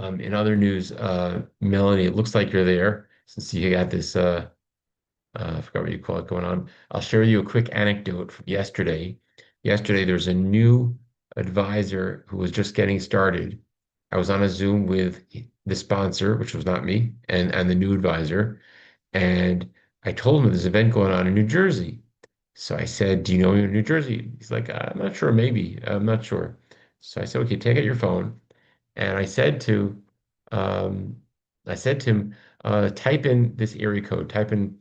In other news, Melanie, it looks like you're there since you got this, I forgot what you call it going on. I'll share with you a quick anecdote from yesterday. Yesterday, there's a new advisor who was just getting started. I was on a Zoom with the sponsor, which was not me, and the new advisor. And I told him there's an event going on in New Jersey. So I said, "Do you know you're in New Jersey?" He's like, "I'm not sure, maybe. I'm not sure." So I said, "Okay, take out your phone." And um, I said to him, type in this area code, type in,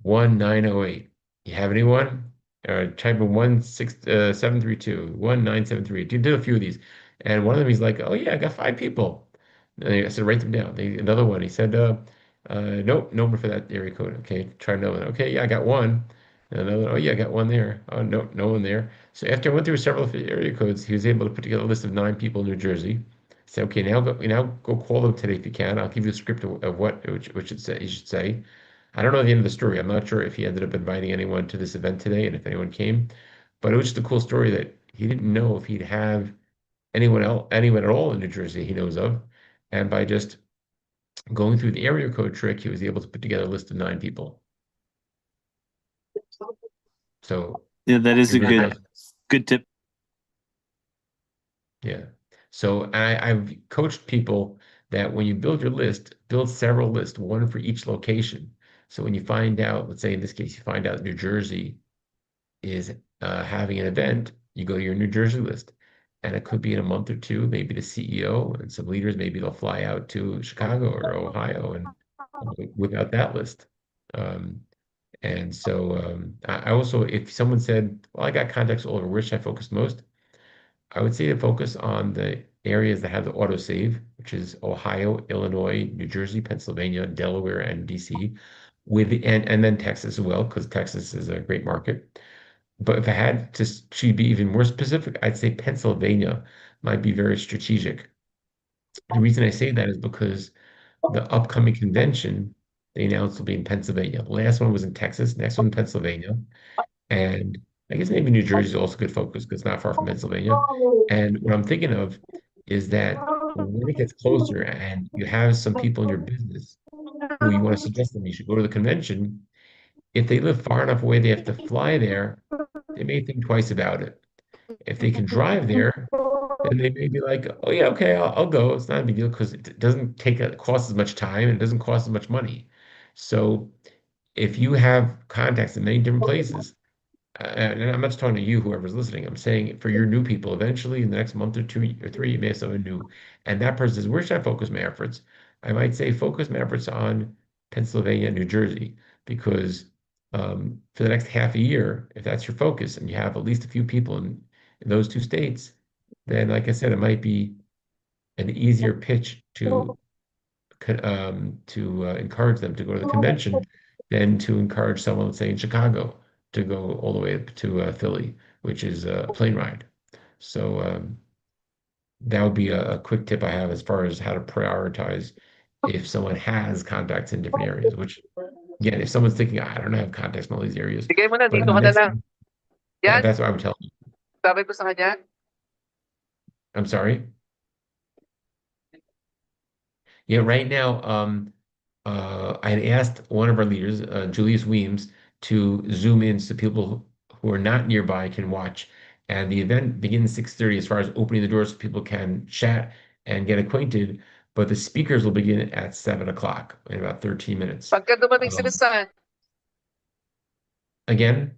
1908. You have anyone? Type in 732, 1973. Did a few of these. And one of them, he's like, oh yeah, I got five people. And I said, write them down. Another one, he said, nope, no one for that area code. Okay, try another one. Okay, yeah, I got one. And another, oh yeah, I got one there. Oh, no, no one there. So after I went through several area codes, he was able to put together a list of nine people in New Jersey. Say, okay, now go call them today if you can. I'll give you a script of what which should say he should say. I don't know the end of the story. I'm not sure if he ended up inviting anyone to this event today and if anyone came, but it was just a cool story that he didn't know if he'd have anyone at all in New Jersey he knows of. And by just going through the area code trick, he was able to put together a list of nine people. So Yeah, that is it a really does. good tip. Yeah. So I've coached people that when you build your list, build several lists, one for each location. So when you find out, let's say in this case, you find out New Jersey is having an event, you go to your New Jersey list. And it could be in a month or two, maybe the CEO and some leaders, maybe they'll fly out to Chicago or Ohio and whip out that list. Um, and so I also, if someone said, well, I got contacts all over, where should I focus most? I would say to focus on the areas that have the autosave, which is Ohio, Illinois, New Jersey, Pennsylvania, Delaware, and DC, and then Texas as well, because Texas is a great market. But if I had to be even more specific, I'd say Pennsylvania might be very strategic. The reason I say that is because the upcoming convention they announced will be in Pennsylvania. The last one was in Texas, next one in Pennsylvania. And I guess maybe New Jersey is also good focus because it's not far from Pennsylvania. And what I'm thinking of is that when it gets closer and you have some people in your business who you want to suggest them you should go to the convention, if they live far enough away they have to fly there, they may think twice about it. If they can drive there, then they may be like, oh yeah, okay, I'll go. It's not a big deal because it doesn't cost as much time and it doesn't cost as much money. So if you have contacts in many different places, and I'm not just talking to you, whoever's listening. I'm saying for your new people, eventually in the next month or two or three, you may have someone new. And that person says, where should I focus my efforts? I might say focus my efforts on Pennsylvania and New Jersey, because for the next half a year, if that's your focus and you have at least a few people in those two states, then like I said, it might be an easier pitch to encourage them to go to the convention than to encourage someone, let's say in Chicago, to go all the way up to Philly, which is a plane ride. So that would be a quick tip I have as far as how to prioritize if someone has contacts in different areas. Which again, if someone's thinking, I don't have contacts in all these areas, Bigay mo na, but dito in the ka na next, lang. Yan, that's what I would tell them. sabi ko sa kanya. I'm sorry. Yeah, right now, I had asked one of our leaders, Julius Weems, to zoom in so people who are not nearby can watch. And the event begins 6:30 as far as opening the doors so people can chat and get acquainted. But the speakers will begin at 7 o'clock in about 13 minutes. Pagka dumating sila Um, sa again,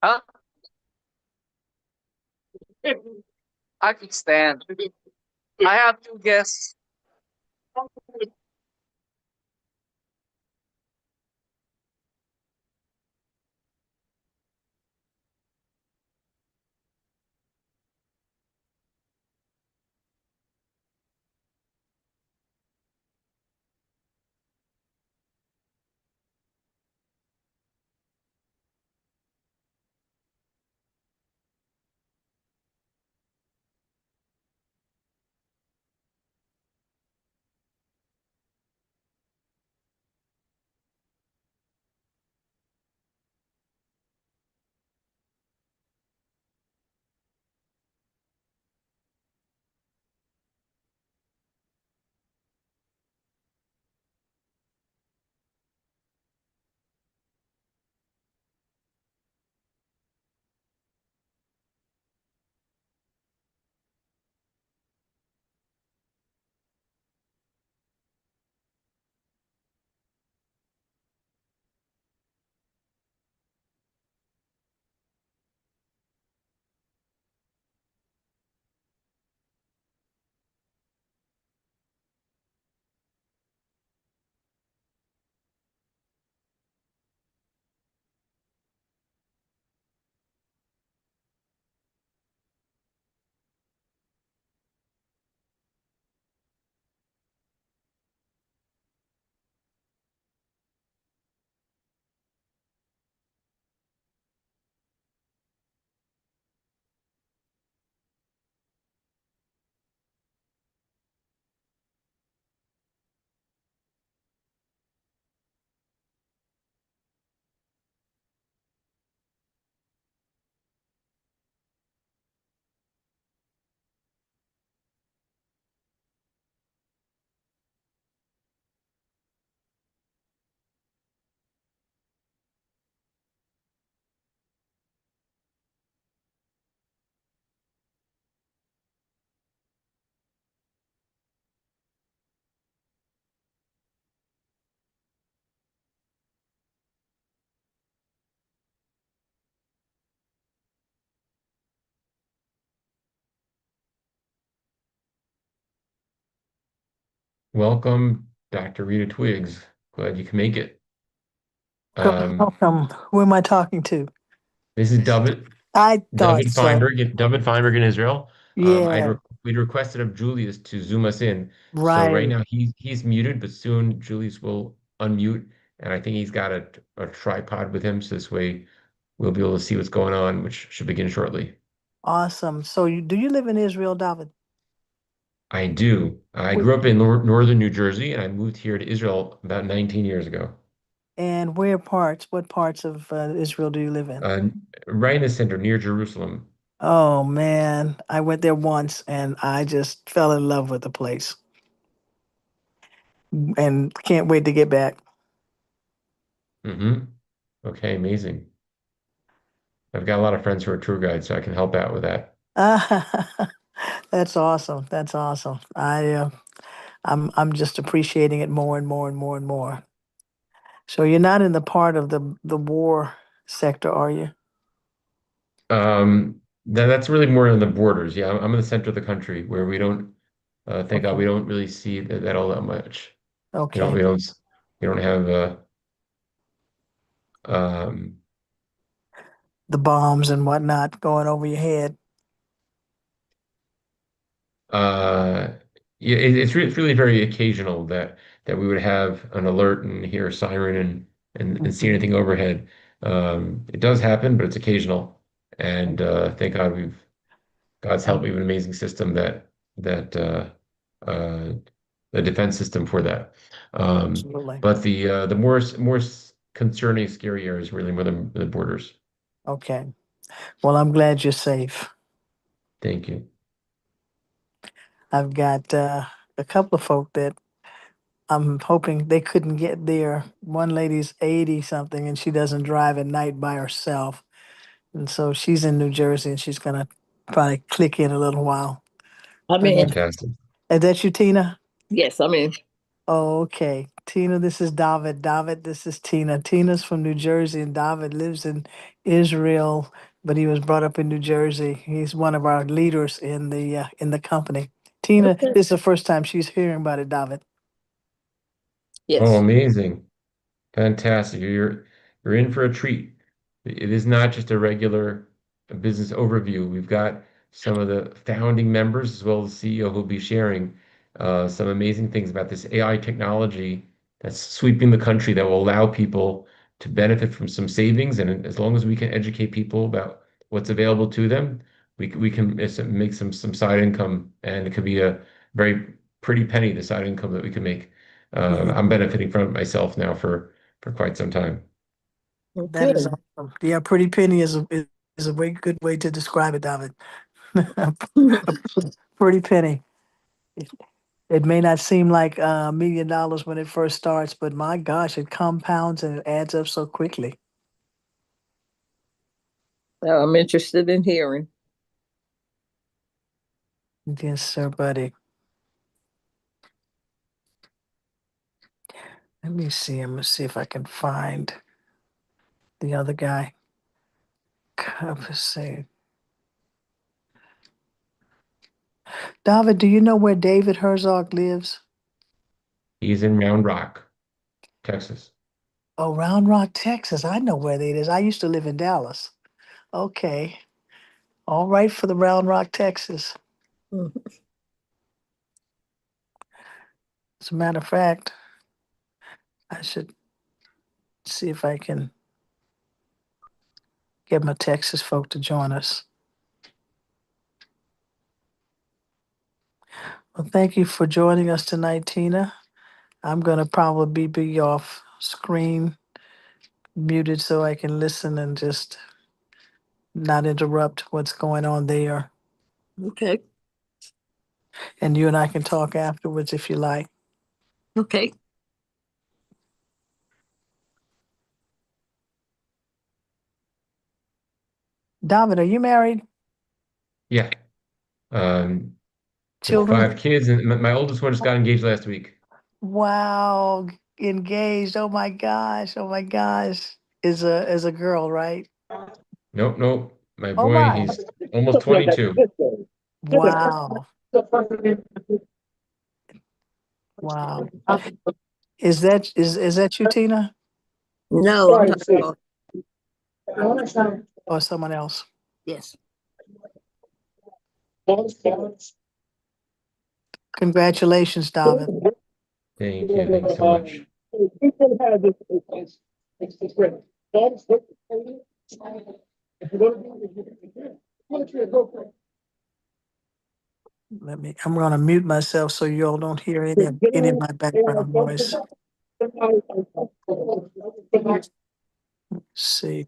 huh? I can stand. I have two guests. Welcome, Dr. Rita Twigs. Glad you can make it. Welcome, Um, welcome. Who am I talking to? this is David, I thought David so. Feinberg, David Feinberg in Israel. Yeah, We'd requested of Julius to zoom us in. So right right. now he's muted, but soon Julius will unmute, and I think he's got a tripod with him, so this way we'll be able to see what's going on, which should begin shortly. Awesome. So do you live in Israel, David? I do. I Wh- grew up in northern New Jersey, and I moved here to Israel about 19 years ago. And what parts of Israel do you live in? Uh, right in the center, near Jerusalem. Oh man, I went there once and I just fell in love with the place and can't wait to get back. Hmm. Okay, amazing. I've got a lot of friends who are tour guides, so I can help out with that. That's awesome. That's awesome. I'm just appreciating it more and more and more and more. So you're not in the part of the war sector, are you? That's really more on the borders. Yeah, I'm in the center of the country where we don't, thank God, Okay. we don't really see that all that much. We don't, Okay. we don't, we don't have, um, The bombs and whatnot going over your head. uh, yeah, it's really very occasional that we would have an alert and hear a siren and see Mhm. anything overhead. It does happen, but it's occasional. And thank God God's help, we have an amazing system that uh, the defense system for that. Absolutely. But the more concerning, scary area is really more the borders. Okay. Well, I'm glad you're safe. Thank you. I've got a couple of folk that I'm hoping they couldn't get there. One lady's 80 something and she doesn't drive at night by herself. And so she's in New Jersey and she's gonna probably click in a little while. I'm And in. then, Fantastic. is that you, Tina? Yes, I'm in. Oh, okay. Tina, this is David. David, this is Tina. Tina's from New Jersey and David lives in Israel, but he was brought up in New Jersey. He's one of our leaders in the company. Tina, Okay. this is the first time she's hearing about it, David. Oh, Yes. amazing. Fantastic. You're in for a treat. It is not just a regular business overview. We've got some of the founding members as well as the CEO who'll be sharing some amazing things about this AI technology that's sweeping the country that will allow people to benefit from some savings. And as long as we can educate people about what's available to them, we can make some side income, and it could be a very pretty penny, the side income that we can make. I'm Mhm. benefiting from it myself now for quite some time. That is Okay. awesome. Yeah, pretty penny is a way good way to describe it, David. Pretty penny. It may not seem like $1 million when it first starts, but my gosh, it compounds and it adds up so quickly. I'm interested in hearing. Yes, sir, buddy. Let me see. I'm gonna see if I can find the other guy. Let's see. David, do you know where David Herzog lives? He's in Round Rock, Texas. Oh, Round Rock, Texas. I know where that is. I used to live in Dallas. Okay. All right for the Round Rock, Texas. Mhm. As a matter of fact, I should see if I can get my Texas folk to join us. Well, thank you for joining us tonight, Tina. I'm gonna probably be off screen muted so I can listen and just not interrupt what's going on there. Okay. And you and I can talk afterwards if you like. Okay. David, are you married? Yeah. Um, got Children? 5 kids, and my oldest one just got engaged last week. Wow, engaged. Oh my gosh. Oh my gosh. Is a girl, right? Nope, nope. My Oh boy, my. he's almost 22. Wow. Wow. Is that you, Tina, No, I'm talking about, or someone else? yes. Congratulations, David. Thank you. Thank you so much. I'm gonna mute myself so you all don't hear any of my background noise. Let's see.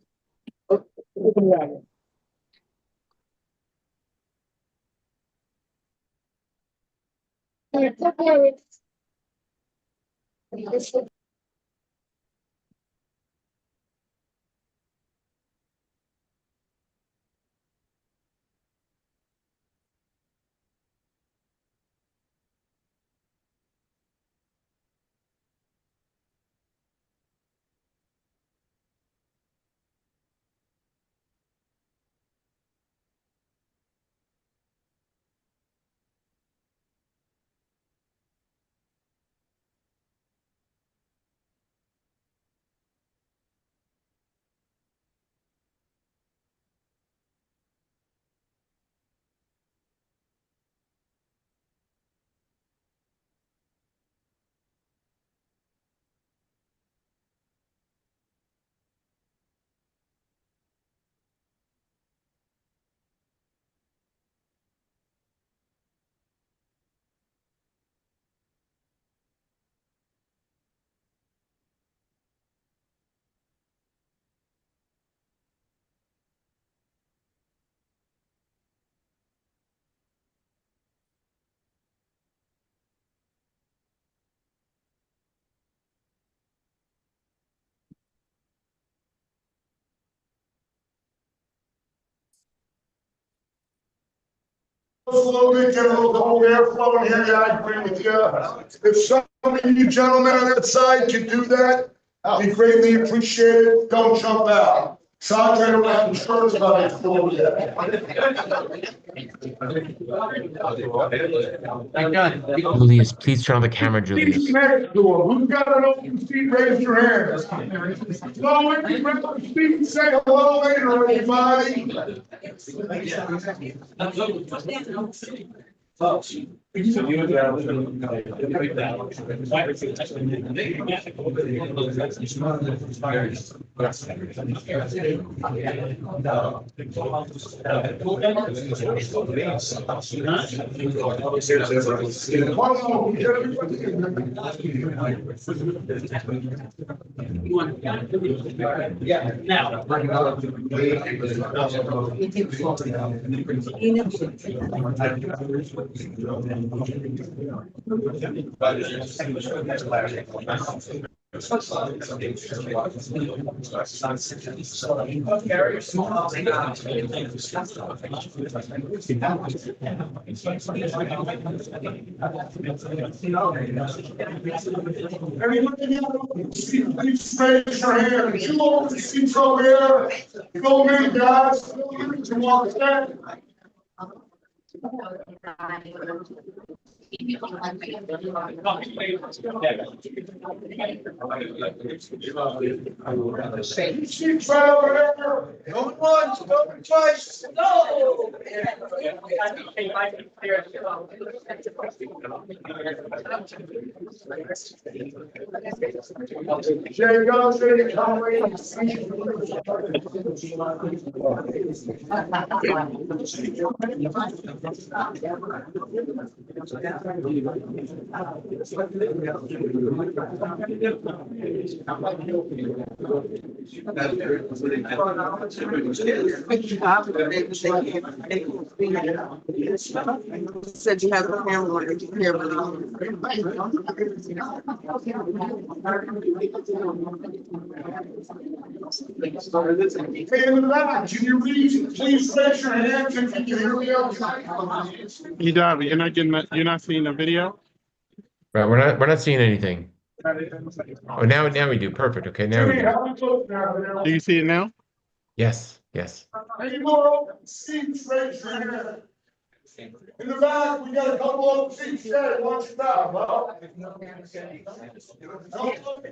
Slowly get a little cold airflow in here, I agree with you. If some of you gentlemen on that side can do that, we greatly appreciate it. Don't jump out. Sarge, I don't have insurance about it. Julius, please turn on the camera, Julius. Seats next to him. Who's got an open seat, raise your hand. No, if you rent the seat, say hello later, everybody. Everybody, please raise your hand. You open the seats over there. Go many guys. To walk in. Seats right over there. Going once, going twice. No. Jay Goss, ready to come Said you have a family and you care about Hey, in the back, can you please raise your hand? Can you hear me okay? You're not getting that, you're not seeing the video? Right, we're not seeing anything. Oh, now we do. Perfect. Okay, now we Jimmy, do. how we look now? Do you see it now? Yes, yes. Any more open seats, raise your hand. In the back, we got a couple of seats there, watch it out, bro.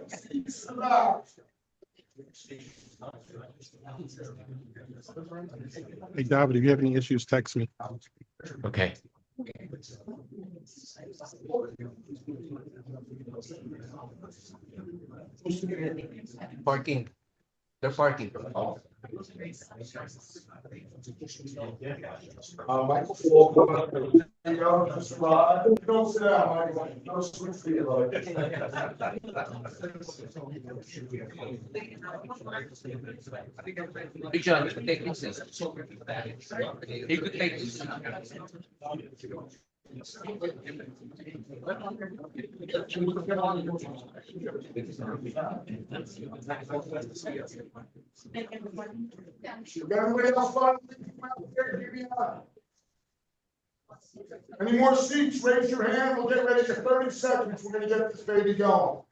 Seats in the back. Hey, David, if you have any issues, text me. Okay. Parking. They're parking. Michael Falk. Don't sit down, Michael. No switch for you. Big John, you could take this. He could take this. Everybody else fine? Any more seats? Raise your hand. We'll get ready for 30 seconds. We're gonna get this baby going.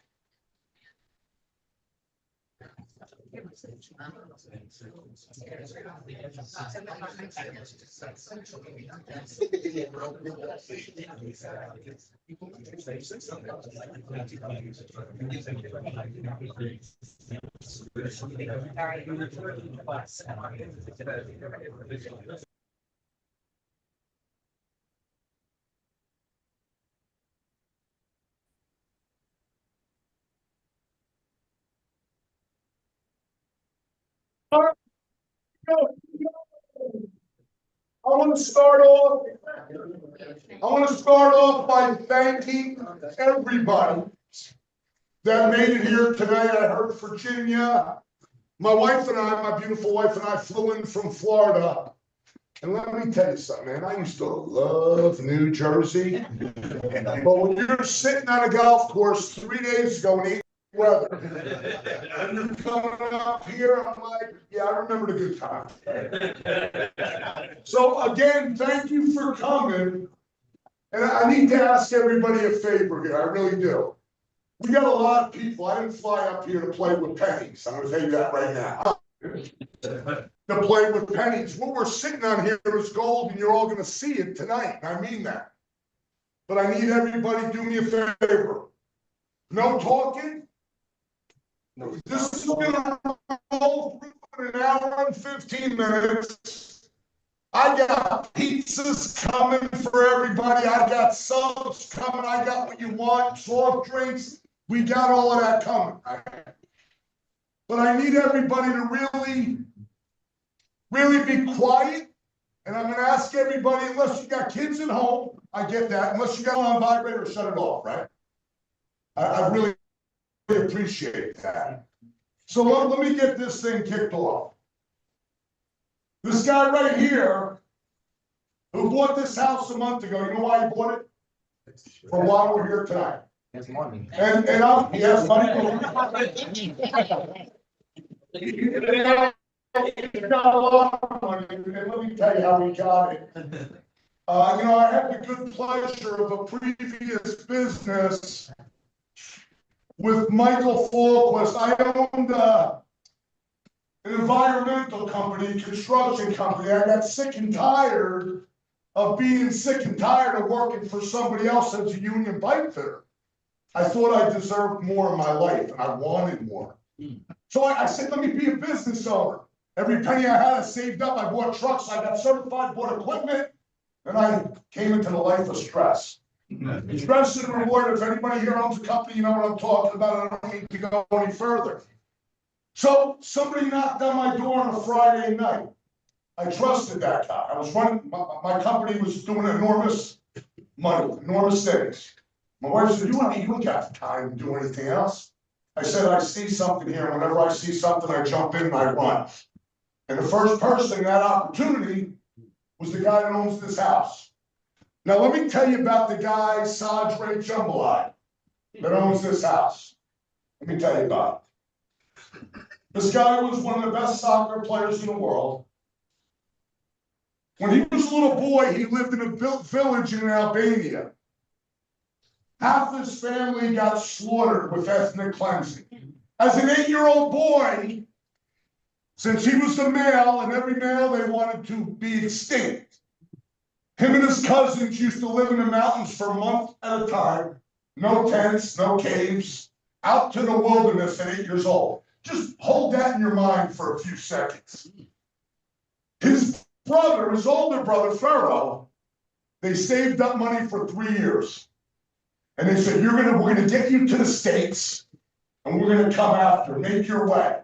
I want to start off by thanking everybody that made it here tonight. I heard Virginia. My wife and I, my beautiful wife and I, flew in from Florida. And let me tell you something, man. I used to love New Jersey. But when you're sitting on a golf course 3 days ago in weather, and you're coming up here, I'm like, yeah, I remember the good time. So again, thank you for coming. And I need to ask everybody a favor here, I really do. We got a lot of people. I didn't fly up here to play with pennies. I'm gonna tell you that right now. To play with pennies. What we're sitting on here is gold, and you're all gonna see it tonight. I mean that. But I need everybody to do me a favor. No talking. This is gonna roll through in an hour and 15 minutes. I got pizzas coming for everybody. I got subs coming. I got what you want, soft drinks. We got all of that coming. But I need everybody to really be quiet. And I'm gonna ask everybody, unless you got kids at home, I get that. Unless you got it on vibrator, shut it off, right? I really appreciate that. So let me get this thing kicked off. This guy right here, who bought this house a month ago, you know why he bought it? For why we're here tonight. He has money. And he has money. He got a lot of money, and let me tell you how he got it. I had the good pleasure of a previous business with Michael Falquist. I owned an environmental company, construction company. I got sick and tired of being sick and tired of working for somebody else as a union pipe fitter. I thought I deserved more in my life, and I wanted more. So I said, let me be a business owner. Every penny I had, I saved up. I bought trucks. I got certified, bought equipment, and I came into the life of stress. Stress and reward. If anybody here owns a company, you know what I'm talking about. I don't need to go any further. So somebody knocked on my door on a Friday night. I trusted that guy. I was running, my company was doing enormous money, enormous things. My wife said, you don't got time to do anything else. I said, I see something here. Whenever I see something, I jump in and I run. And the first person in that opportunity was the guy that owns this house. Now, let me tell you about the guy, Sajre Jambalai, that owns this house. Let me tell you about it. This guy was one of the best soccer players in the world. When he was a little boy, he lived in a village in Albania. Half his family got slaughtered with ethnic cleansing. As an 8-year-old boy, since he was the male, and every male they wanted to be extinct, Him and his cousins used to live in the mountains for a month at a time. No tents, no caves, out to the wilderness at 8 years old. Just hold that in your mind for a few seconds. His brother, his older brother, Pharaoh, they saved up money for 3 years. And they said, we're gonna get you to the States, and we're gonna come after, make your way.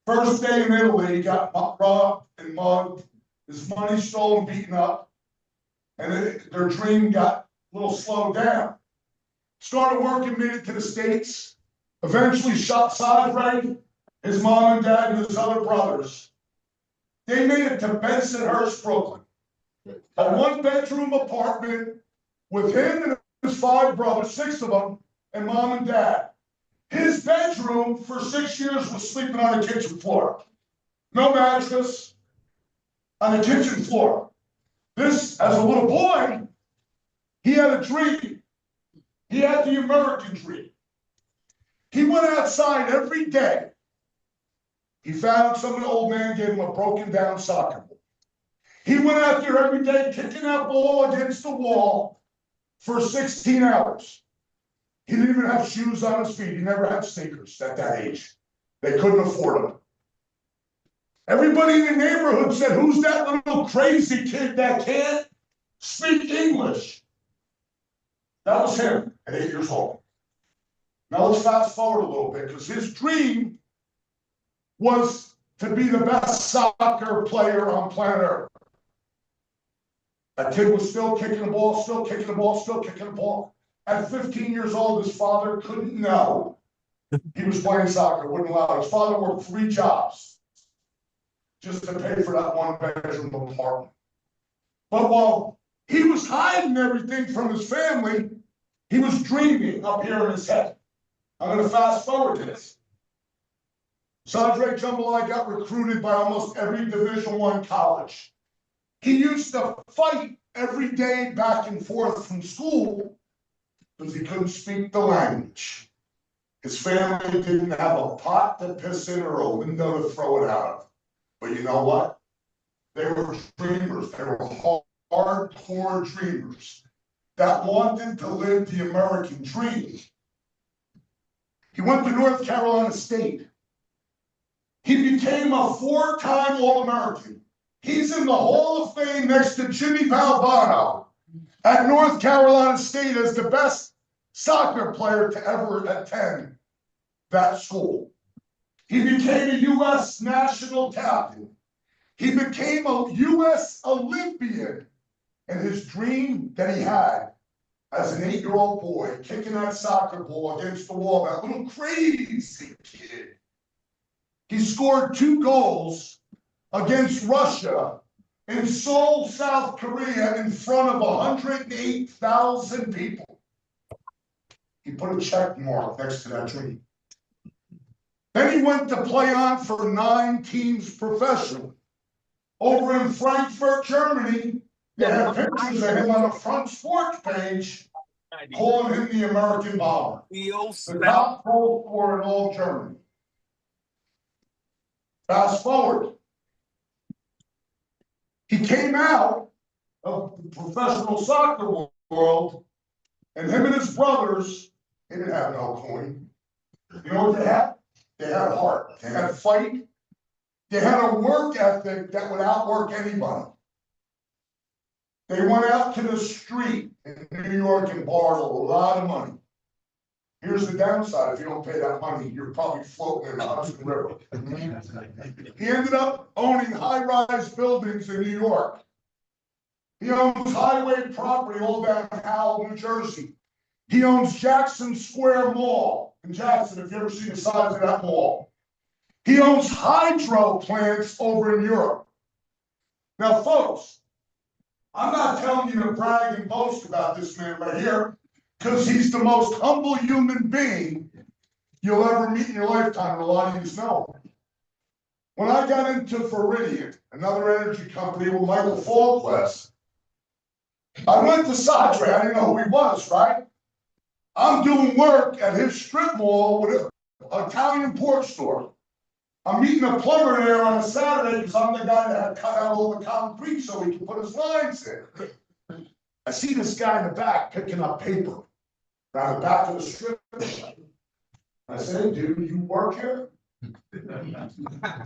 First day in Italy, he got robbed and mugged, his money stolen, beaten up, and their dream got a little slowed down. Started working, made it to the States, eventually shot Sadre, his mom and dad, and his other brothers. They made it to Bensonhurst, Brooklyn. A 1-bedroom apartment with him and his 5 brothers, 6 of them, and mom and dad. His bedroom for 6 years was sleeping on the kitchen floor. No mattress, on the kitchen floor. This, as a little boy, he had a dream. He had the American dream. He went outside every day. He found some old man gave him a broken down soccer ball. He went out there every day kicking that ball against the wall for 16 hours. He didn't even have shoes on his feet. He never had sneakers at that age. They couldn't afford them. Everybody in the neighborhood said, who's that little crazy kid that can't speak English? That was him at 8 years old. Now let's fast forward a little bit, because his dream was to be the best soccer player on planet Earth. That kid was still kicking the ball, still kicking the ball, still kicking the ball. At 15 years old, his father couldn't know he was playing soccer, wouldn't allow it. His father worked 3 jobs just to pay for that 1-bedroom apartment. But while he was hiding everything from his family, he was dreaming up here in his head. I'm going to fast forward to this. Sadre Jambalai got recruited by almost every Division I college. He used to fight every day back and forth from school because he couldn't speak the language. His family didn't have a pot to piss in or a window to throw it out of. But you know what? They were dreamers. They were hardcore dreamers that wanted to live the American dream. He went to North Carolina State. He became a 4-time All-American. He's in the Hall of Fame next to Jimmy Valvano at North Carolina State as the best soccer player to ever attend that school. He became a U.S. national captain. He became a U.S. Olympian. And his dream that he had as an 8-year-old boy, kicking that soccer ball against the wall, that little crazy kid, he scored 2 goals against Russia in Seoul, South Korea, in front of 108,000 people. He put a check mark next to that dream. Then he went to play on for 9 teams professionally. Over in Frankfurt, Germany, they had pictures of him on the front sports page calling him the American Bomber. The top goal scorer in all Germany. Fast forward. He came out of the professional soccer world, and him and his brothers, they didn't have no coin. You know what they had? They had heart. They had fight. They had a work ethic that would outwork anybody. They went out to the street in New York and borrowed a lot of money. Here's the downside: if you don't pay that money, you're probably floating in the Hudson River. He ended up owning high-rise buildings in New York. He owns highway property all down Howell, New Jersey. He owns Jackson Square Mall in Jackson, if you ever seen the size of that mall. He owns hydro plants over in Europe. Now, folks, I'm not telling you to brag and boast about this man right here, because he's the most humble human being you'll ever meet in your lifetime, and a lot of you know him. When I got into Viridian, another energy company with Michael Falquist, I went to Sadre. I didn't know who he was, right? I'm doing work at his strip mall with an Italian pork store. I'm meeting a plumber there on a Saturday because I'm the guy that had cut out all the concrete so he can put his lines in. I see this guy in the back picking up paper around the back of the strip. I said, "Hey, dude, you work here?"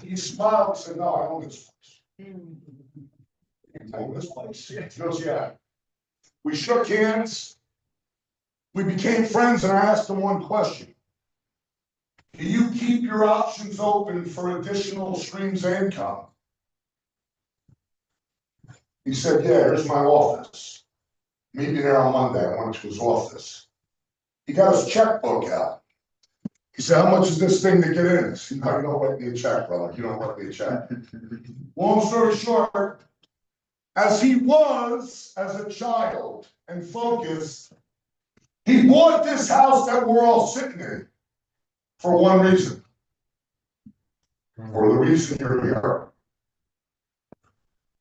He smiled and said, "No, I own this place." "You own this place?" He goes, "Yeah." We shook hands. We became friends, and I asked him one question. "Do you keep your options open for additional streams of income?" He said, "Yeah, here's my office." Meet me there on Monday. I went to his office. He got his checkbook out. He said, "How much is this thing to get in?" I said, "No, you don't write me a check, brother. You don't write me a check." Long story short, as he was as a child and focused, he bought this house that we're all sitting in for one reason. For the reason you're here.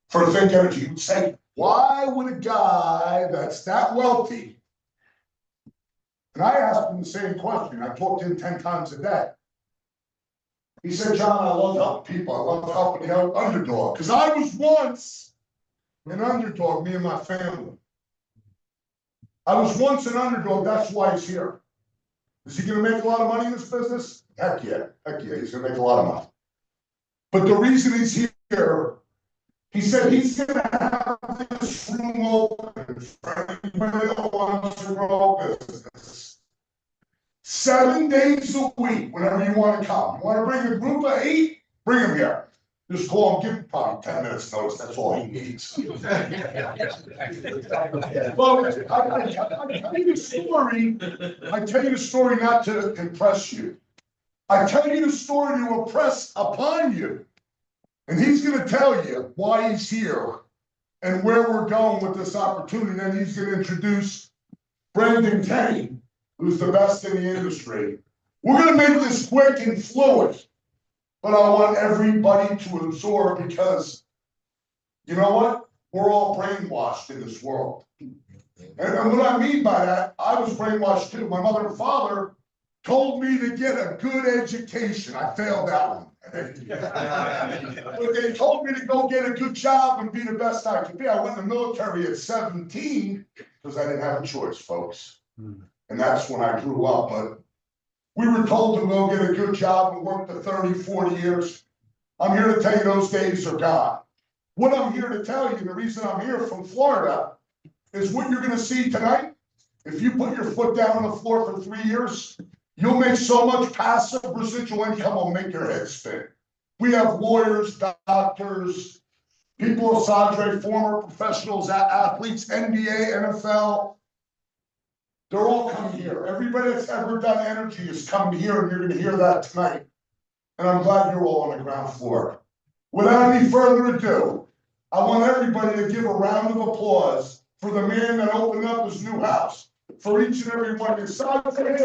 For Think Energy, you'd say, why would a guy that's that wealthy? And I asked him the same question. I talked to him 10 times a day. He said, "John, I love helping people. I love helping the underdog." Because I was once an underdog, me and my family. I was once an underdog, that's why he's here. Is he gonna make a lot of money in this business? Heck yeah, he's gonna make a lot of money. But the reason he's here, he said he's gonna have this room open for anybody that wants to grow a business. 7 days a week, whenever you wanna come. You wanna bring a group of 8, bring them here. Just call him, give him probably 10 minutes notice, that's all he needs. Well, I tell you the story not to impress you. I tell you the story to impress upon you. And he's gonna tell you why he's here and where we're going with this opportunity. Then he's gonna introduce Brendan Kenny, who's the best in the industry. We're gonna make this quick and fluid, but I want everybody to absorb because, you know what? We're all brainwashed in this world. And what I mean by that, I was brainwashed too. My mother and father told me to get a good education. I failed that one. But they told me to go get a good job and be the best I could be. I went in the military at 17 because I didn't have a choice, folks. And that's when I grew up. But we were told to go get a good job and work for 30, 40 years. I'm here to tell you those days are gone. What I'm here to tell you, the reason I'm here from Florida, is what you're gonna see tonight. If you put your foot down on the floor for 3 years, you'll make so much passive residual income will make your head spin. We have lawyers, doctors, people of Sadre, former professionals, athletes, NBA, NFL. They're all coming here. Everybody that's ever done energy is coming here, and you're gonna hear that tonight. And I'm glad you're all on the ground floor. Without any further ado, I want everybody to give a round of applause for the man that opened up his new house. For each and every one inside. Thank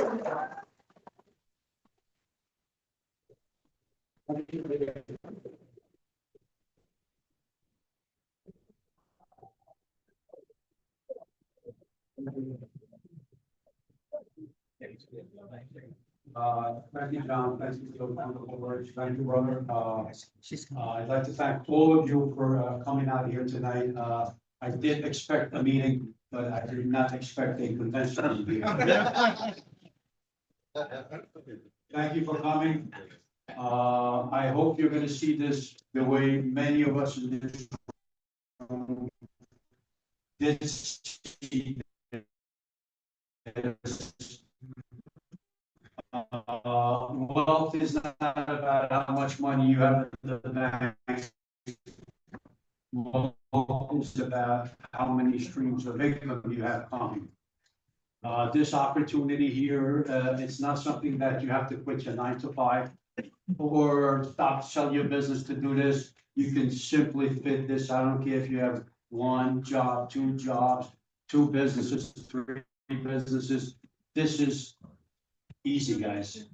you, John. Thank you for the wonderful words. Thank you, brother. I'd like to thank all of you for coming out here tonight. I did expect a meeting, but I did not expect a convention meeting. Thank you for coming. I hope you're gonna see this the way many of us in this room did see this. Wealth is not about how much money you have in the bank. Wealth is about how many streams of income you have coming. This opportunity here, it's not something that you have to quit your 9 to 5 or stop selling your business to do this. You can simply fit this. I don't care if you have 1 job, 2 jobs, 2 businesses, 3 businesses. This is easy, guys.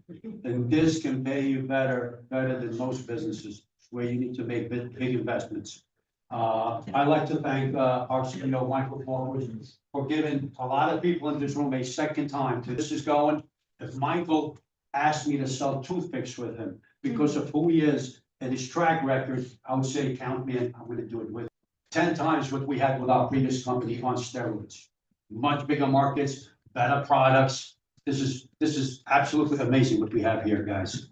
And this can pay you better than most businesses where you need to make big investments. I'd like to thank our CEO, Michael Forward, for giving a lot of people in this room a second time to this is going. If Michael asked me to sell toothpicks with him, because of who he is and his track record, I would say count me in, I'm gonna do it with 10 times what we had with our previous company on steroids. Much bigger markets, better products. This is absolutely amazing what we have here, guys.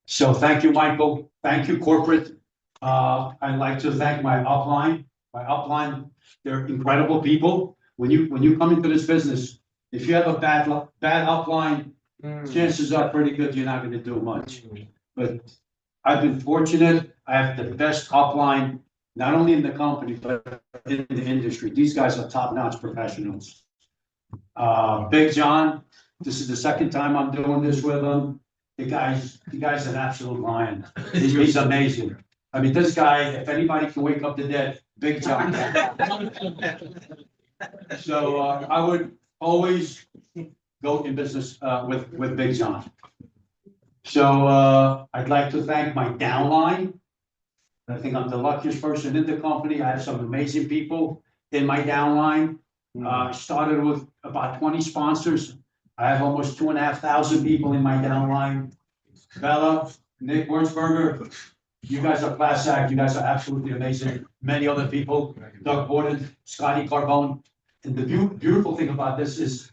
So thank you, Michael. Thank you, corporate. I'd like to thank my upline. My upline, they're incredible people. When you come into this business, if you have a bad upline, chances are pretty good you're not gonna do much. But I've been fortunate. I have the best upline, not only in the company, but in the industry. These guys are top-notch professionals. Big John, this is the second time I'm doing this with him. The guy's an absolute lion. He's amazing. I mean, this guy, if anybody can wake up the dead, Big John can. So I would always go in business with Big John. So I'd like to thank my downline. I think I'm the luckiest person in the company. I have some amazing people in my downline. Started with about 20 sponsors. I have almost 2,500 people in my downline. Bella, Nick Wurzberger, you guys are class act. You guys are absolutely amazing. Many other people, Doug Borden, Scotty Carbone. And the beautiful thing about this is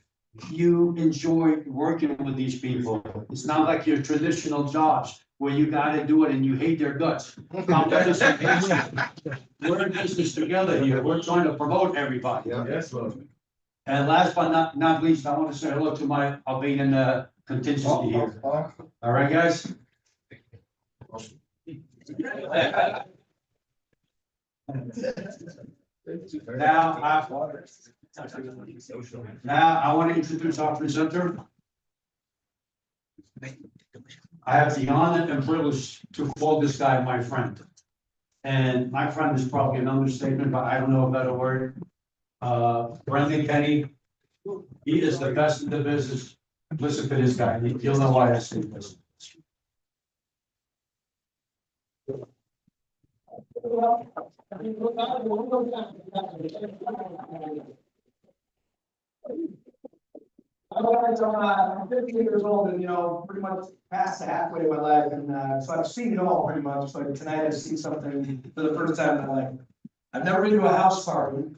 you enjoy working with these people. It's not like your traditional jobs where you gotta do it and you hate their guts. We're in business together here. We're trying to promote everybody. Yes, And last but not least, I want to say hello to my Albanian contingency here. All right, guys? Now I want to introduce our presenter. I have the honor and privilege to call this guy my friend. And my friend is probably an understatement, but I don't know a better word. Brendan Kenny, he is the best in the business. Listen to this guy, you'll know why I say this. I'm 50 years old and, pretty much past the halfway of my life. And so I've seen it all pretty much. So tonight I see something for the first time in my life. I've never been to a house party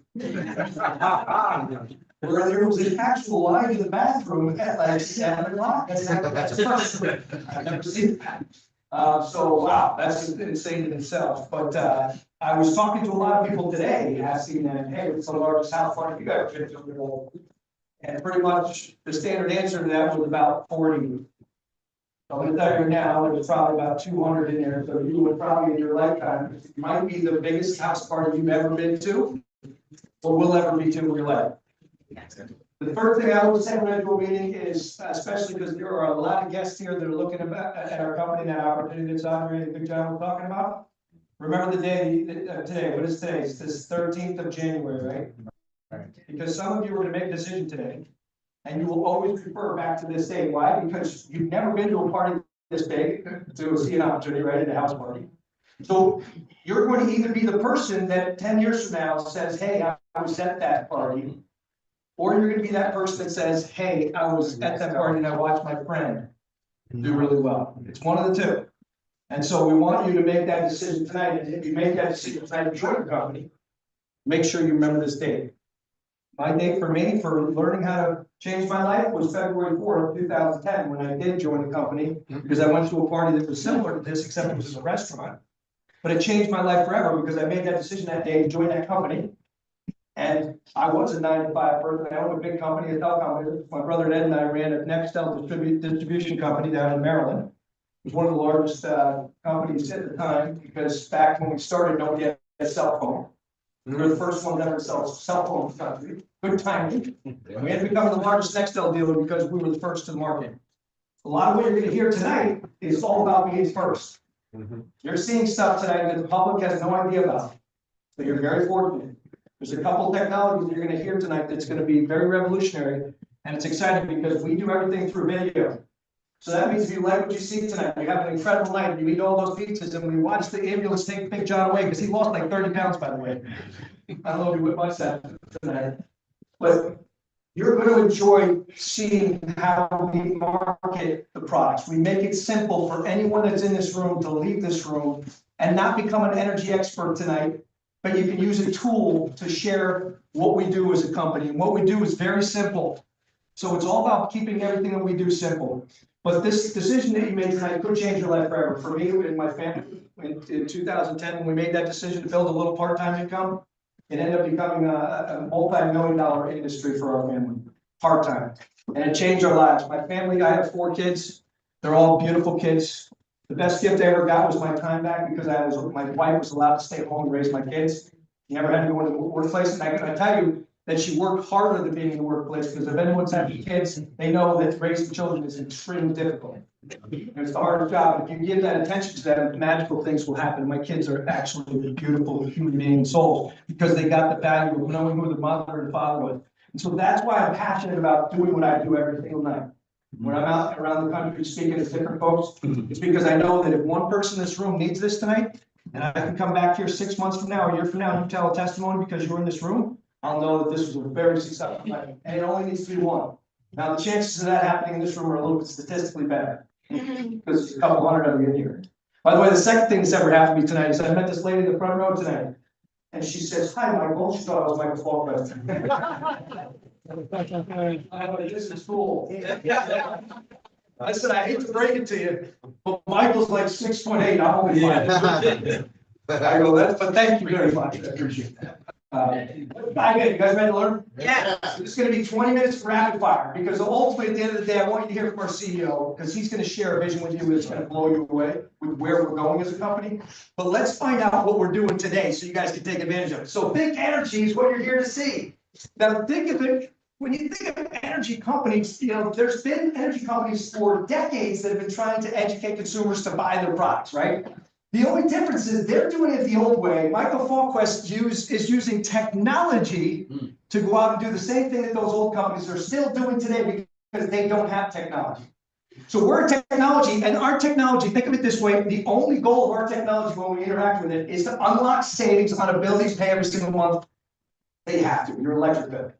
where there was an actual line in the bathroom at like 7 o'clock. That's a first. I've never seen that. So wow, that's insane in itself. But I was talking to a lot of people today asking them, hey, what's the largest house party you ever been to? And pretty much the standard answer to that was about 40. I'm gonna tell you now, there's probably about 200 in there, so you would probably in your lifetime, it might be the biggest house party you've ever been to, or will ever be to in your life. The first thing I would say when I do a meeting is, especially because there are a lot of guests here that are looking at our company, that opportunity that Andre and Big John were talking about. Remember the day, today, what is today? It's this 13th of January, right? Because some of you are gonna make a decision today, and you will always refer back to this day. Why? Because you've never been to a party this big to see an opportunity, right, at a house party. So you're going to either be the person that 10 years from now says, hey, I was at that party, or you're gonna be that person that says, hey, I was at that party and I watched my friend do really well. It's one of the two. And so we want you to make that decision tonight, and if you make that decision tonight to join the company, make sure you remember this date. My date for me, for learning how to change my life, was February 4th, 2010, when I did join the company, because I went to a party that was similar to this, except it was in a restaurant. But it changed my life forever, because I made that decision that day to join that company. And I was a 9-to-5 person. I owned a big company, a telecom. My brother Ed and I ran a Nextel distribution company down in Maryland. It was one of the largest companies at the time, because back when we started, nobody had a cell phone. We were the first one to ever sell cell phones in the country. Good timing. We had become the largest Nextel dealer because we were the first to the market. A lot of what you're gonna hear tonight is all about being first. You're seeing stuff tonight that the public has no idea about. So you're very fortunate. There's a couple technologies you're gonna hear tonight that's gonna be very revolutionary, and it's exciting because we do everything through video. So that means if you like what you see tonight, you have an incredible night, and you eat all those pizzas, and we watch the ambulance take Big John away, because he lost like 30 pounds, by the way. I don't know if you would watch that tonight. But you're going to enjoy seeing how we market the products. We make it simple for anyone that's in this room to leave this room and not become an energy expert tonight, but you can use a tool to share what we do as a company. And what we do is very simple. So it's all about keeping everything that we do simple. But this decision that you made tonight could change your life forever. For me and my family, in 2010, when we made that decision to build a little part-time income, it ended up becoming a multi-million-dollar industry for our family, part-time. And it changed our lives. My family, I have 4 kids. They're all beautiful kids. The best gift I ever got was my time back because my wife was allowed to stay home and raise my kids. Never had to go into the workplace. And I tell you that she worked harder than being in the workplace, because if anyone's had kids, they know that raising children is extremely difficult. It's the hardest job. If you give that attention to them, magical things will happen. My kids are actually beautiful human being souls because they got the value of knowing who their mother and father was. And so that's why I'm passionate about doing what I do every single night. When I'm out around the country speaking to different folks, it's because I know that if one person in this room needs this tonight, and I can come back here 6 months from now, a year from now, and you tell a testimony because you're in this room, I'll know that this was a very successful night, and it only needs to be one. Now, the chances of that happening in this room are a little bit statistically better, because there's a couple hundred of you in here. By the way, the second thing that's ever happened to me tonight is I met this lady in the front row tonight, and she says, "Hi, Michael." She thought I was Michael Faulkner. This is cool. I said, I hate to break it to you, but Michael's like 6'8". I'm only 5. I go, but thank you very much. I appreciate that. You guys ready to learn? Yeah. This is going to be 20 minutes of rapid fire, because ultimately at the end of the day, I want you to hear from our CEO, because he's going to share a vision with you that's going to blow you away with where we're going as a company. But let's find out what we're doing today so you guys can take advantage of it. So Think Energy is what you're here to see. Now think of it. When you think of energy companies, there's been energy companies for decades that have been trying to educate consumers to buy their products, right? The only difference is they're doing it the old way. Michael Faulkner is using technology to go out and do the same thing that those old companies are still doing today, because they don't have technology. So we're technology, and our technology, think of it this way, the only goal of our technology when we interact with it is to unlock savings on a bill you pay every single month. They have to, your electric bill.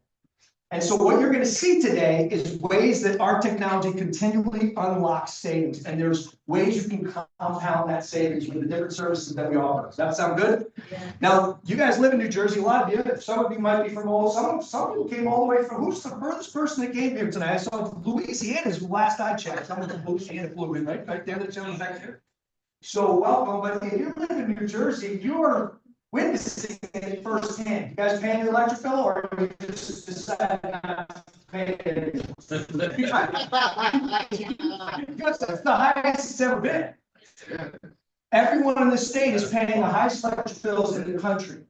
And so what you're going to see today is ways that our technology continually unlocks savings. And there's ways you can compound that savings with the different services that we offer. Does that sound good? Yeah. Now, you guys live in New Jersey. A lot of you, some of you might be from some people came all the way from, who's the furthest person that came here tonight? I saw Louisiana is the last I checked. Someone from Louisiana flew in, right there, the gentleman back there. So welcome. But if you live in New Jersey, you're witnessing it firsthand. You guys paying your electric bill, or you just decide not to pay it? Because that's the highest it's ever been. Everyone in the state is paying the highest electric bills in the country.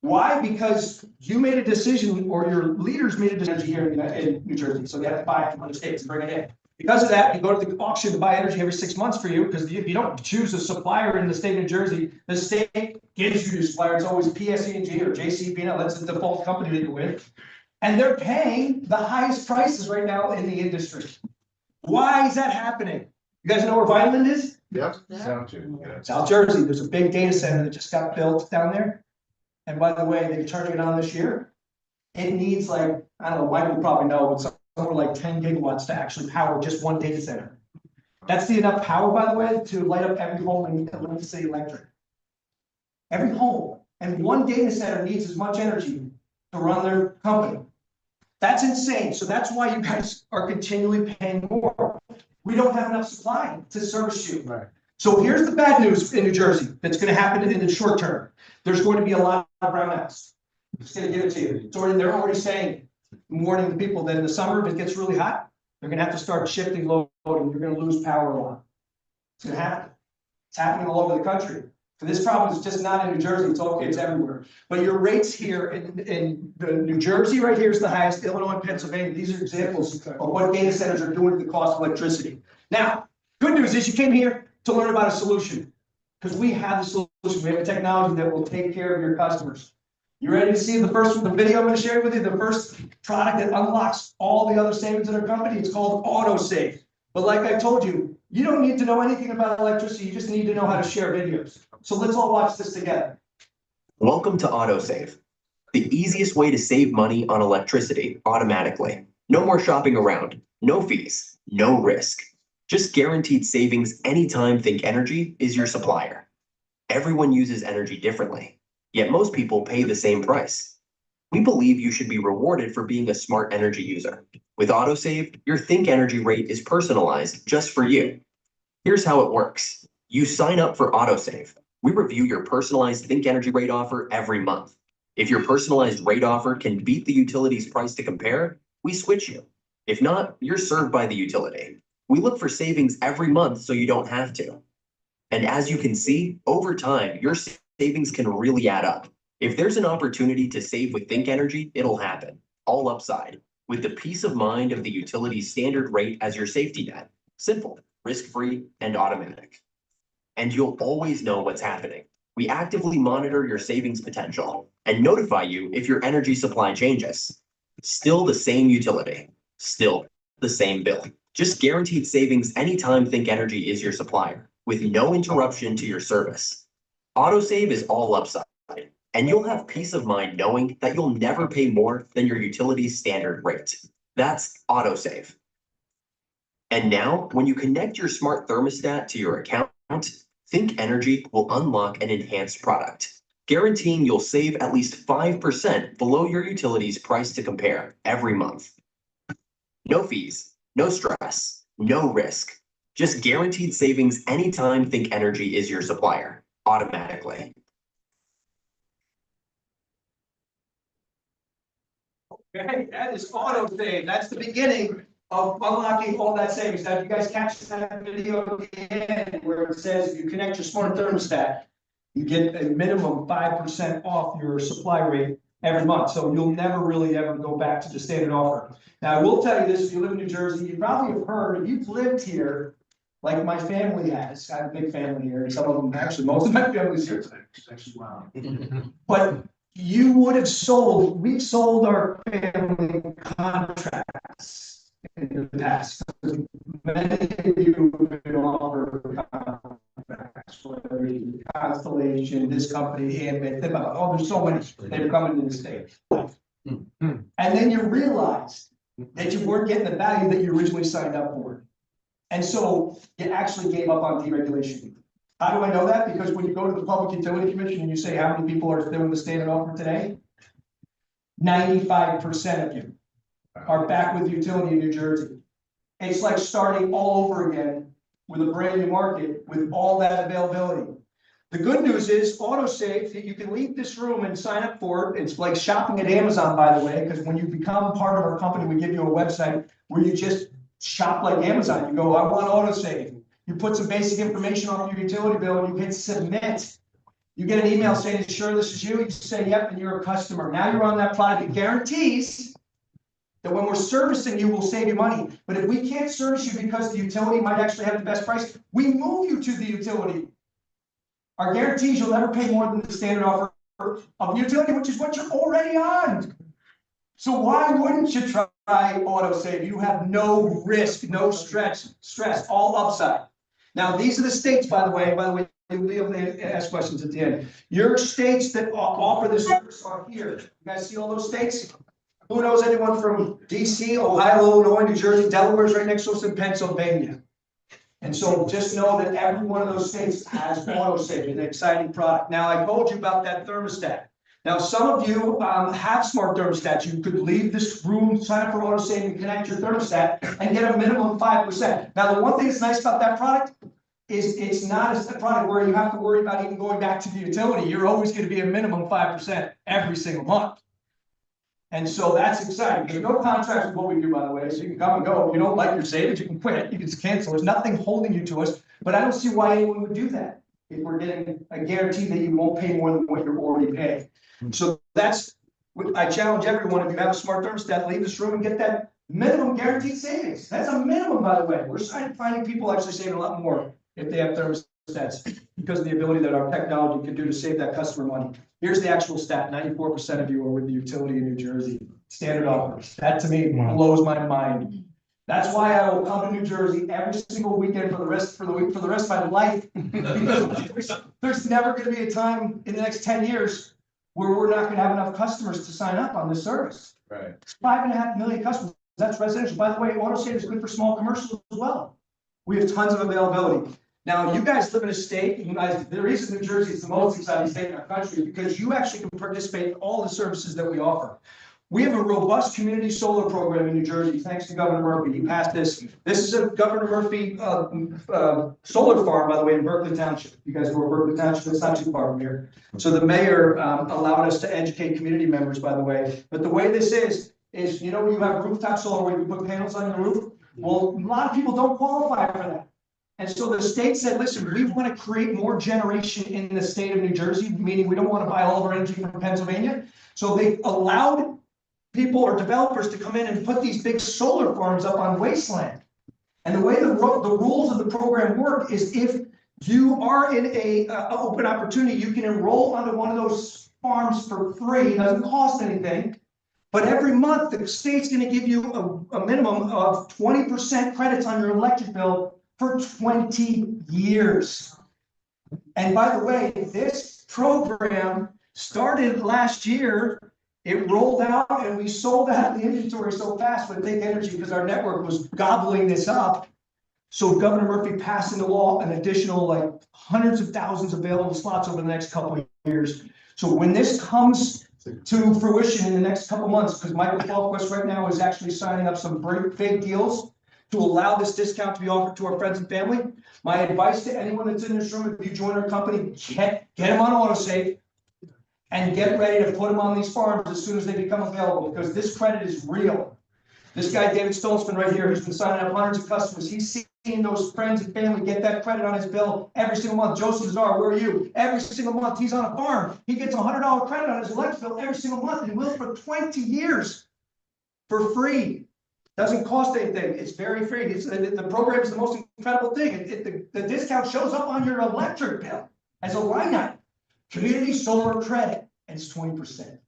Why? Because you made a decision, or your leaders made a decision here in New Jersey, so you have to buy it from other states and bring it in. Because of that, you go to the auction to buy energy every 6 months for you, because if you don't choose a supplier in the state of New Jersey, the state gives you the supplier. It's always PSE&G or JCP&L. That's the default company that you're with. And they're paying the highest prices right now in the industry. Why is that happening? You guys know where Vineland is? Yep. South Jersey. There's a big data center that just got built down there. And by the way, they're turning it on this year. It needs, like, I don't know, Michael probably know, but somewhere like 10 gigawatts to actually power just one data center. That's enough power, by the way, to light up every home in Atlantic City Electric. Every home. And one data center needs as much energy to run their company. That's insane. So that's why you guys are continually paying more. We don't have enough supply to service you. Right. So here's the bad news in New Jersey that's going to happen in the short term. There's going to be a lot of brownouts. I'm just going to give it to you. They're already saying, warning the people that in the summer, if it gets really hot, they're going to have to start shifting load, and you're going to lose power a lot. It's going to happen. It's happening all over the country. And this problem is just not in New Jersey. It's everywhere. But your rates here in New Jersey, right here is the highest. Illinois and Pennsylvania. These are examples of what data centers are doing to the cost of electricity. Now, good news is you came here to learn about a solution, because we have the solution. We have a technology that will take care of your customers. You ready to see the video I'm going to share with you? The first product that unlocks all the other savings in our company. It's called AutoSave. But like I told you, you don't need to know anything about electricity. You just need to know how to share videos. So let's all watch this together. Welcome to AutoSave. the easiest way to save money on electricity automatically. No more shopping around, no fees, no risk. Just guaranteed savings anytime Think Energy is your supplier. Everyone uses energy differently, yet most people pay the same price. We believe you should be rewarded for being a smart energy user. With AutoSave, your Think Energy rate is personalized just for you. Here's how it works. You sign up for AutoSave. We review your personalized Think Energy rate offer every month. If your personalized rate offer can beat the utility's price to compare, we switch you. If not, you're served by the utility. We look for savings every month so you don't have to. And as you can see, over time, your savings can really add up. If there's an opportunity to save with Think Energy, it'll happen, all upside, with the peace of mind of the utility's standard rate as your safety net. Simple, risk-free, and automatic. And you'll always know what's happening. We actively monitor your savings potential and notify you if your energy supply changes. Still the same utility, still the same bill. Just guaranteed savings anytime Think Energy is your supplier, with no interruption to your service. AutoSave is all upside, and you'll have peace of mind knowing that you'll never pay more than your utility's standard rate. That's AutoSave. And now, when you connect your smart thermostat to your account, Think Energy will unlock an enhanced product, guaranteeing you'll save at least 5% below your utility's price to compare every month. No fees, no stress, no risk. Just guaranteed savings anytime Think Energy is your supplier, automatically. Okay, that is AutoSave. That's the beginning of unlocking all that savings. Now, if you guys catch that video at the end where it says if you connect your smart thermostat, you get a minimum 5% off your supply rate every month. So you'll never really ever go back to the standard offer. Now, I will tell you this, if you live in New Jersey, you probably have heard, if you've lived here, like my family has, I have a big family here, and some of them, actually, most of my family's here today. Wow. But you would have sold, we've sold our family contracts in the past. Many of you have been offered contracts, whether it's Constellation, this company, and there's so many that are coming to the state. And then you realized that you weren't getting the value that you originally signed up for. And so you actually gave up on deregulation. How do I know that? Because when you go to the Public Utility Commission and you say how many people are doing the standard offer today, 95% of you are back with utility in New Jersey. It's like starting all over again with a brand new market with all that availability. The good news is AutoSave, you can leave this room and sign up for it. It's like shopping at Amazon, by the way, because when you become part of our company, we give you a website where you just shop like Amazon. You go, I want AutoSave. You put some basic information on your utility bill and you hit submit. You get an email saying, sure, this is you. You say, yep, and you're a customer. Now you're on that product. It guarantees that when we're servicing you, we'll save you money. But if we can't service you because the utility might actually have the best price, we move you to the utility. Our guarantees you'll never pay more than the standard offer of the utility, which is what you're already on. So why wouldn't you try AutoSave? You have no risk, no stress, all upside. Now, these are the states, by the way, you'll be able to ask questions at the end. Your states that offer this service are here. You guys see all those states? Who knows anyone from DC, Ohio, Illinois, New Jersey, Delaware's right next to us in Pennsylvania. And so just know that every one of those states has AutoSave, an exciting product. Now, I told you about that thermostat. Now, some of you have smart thermostats. You could leave this room, sign up for AutoSave, and connect your thermostat and get a minimum 5%. Now, the one thing that's nice about that product is it's not a product where you have to worry about even going back to the utility. You're always going to be a minimum 5% every single month. And so that's exciting. There's no contracts with what we do, by the way, so you can come and go. If you don't like your savings, you can quit. You can just cancel. There's nothing holding you to us. But I don't see why anyone would do that if we're getting a guarantee that you won't pay more than what you're already paying. So that's, I challenge everyone, if you have a smart thermostat, leave this room and get that minimum guaranteed savings. That's a minimum, by the way. We're finding people actually saving a lot more if they have thermostats because of the ability that our technology can do to save that customer money. Here's the actual stat. 94% of you are with the utility in New Jersey. Standard offers. That to me blows my mind. That's why I will come to New Jersey every single weekend for the rest of my life. Because there's never going to be a time in the next 10 years where we're not gonna have enough customers to sign up on this service. Right. It's 5.5 million customers. That's residential. By the way, AutoSave is good for small commercials as well. We have tons of availability. Now, you guys live in a state, you guys, the reason New Jersey is the most exciting state in our country is because you actually can participate in all the services that we offer. We have a robust community solar program in New Jersey, thanks to Governor Murphy. He passed this. This is a Governor Murphy solar farm, by the way, in Berkeley Township. You guys know where Berkeley Township is, it's not too far from here. So the mayor allowed us to educate community members, by the way. But the way this is, you know, you have rooftop solar where you put panels on your roof. Well, a lot of people don't qualify for that. And so the state said, listen, we want to create more generation in the state of New Jersey, meaning we don't want to buy all of our energy from Pennsylvania. So they allowed people or developers to come in and put these big solar farms up on wasteland. And the way the rules of the program work is if you are in a open opportunity, you can enroll onto one of those farms for free. It doesn't cost anything. But every month, the state's going to give you a minimum of 20% credits on your electric bill for 20 years. And by the way, this program started last year. It rolled out and we sold out the inventory so fast with Think Energy because our network was gobbling this up. So Governor Murphy passed into law an additional like hundreds of thousands of available slots over the next couple of years. So when this comes to fruition in the next couple of months, because Michael Falquist right now is actually signing up some big deals to allow this discount to be offered to our friends and family. My advice to anyone that's in this room, if you join our company, get them on AutoSave and get ready to put them on these farms as soon as they become available, because this credit is real. This guy, David Stoltzman right here, who's been signing up hundreds of customers, he's seeing those friends and family get that credit on his bill every single month. Joseph Nazar, where are you? Every single month he's on a farm. He gets $100 credit on his electric bill every single month, and he will for 20 years for free. Doesn't cost anything. It's very free. The program is the most incredible thing. The discount shows up on your electric bill as a line item. Community solar credit, and it's 20%.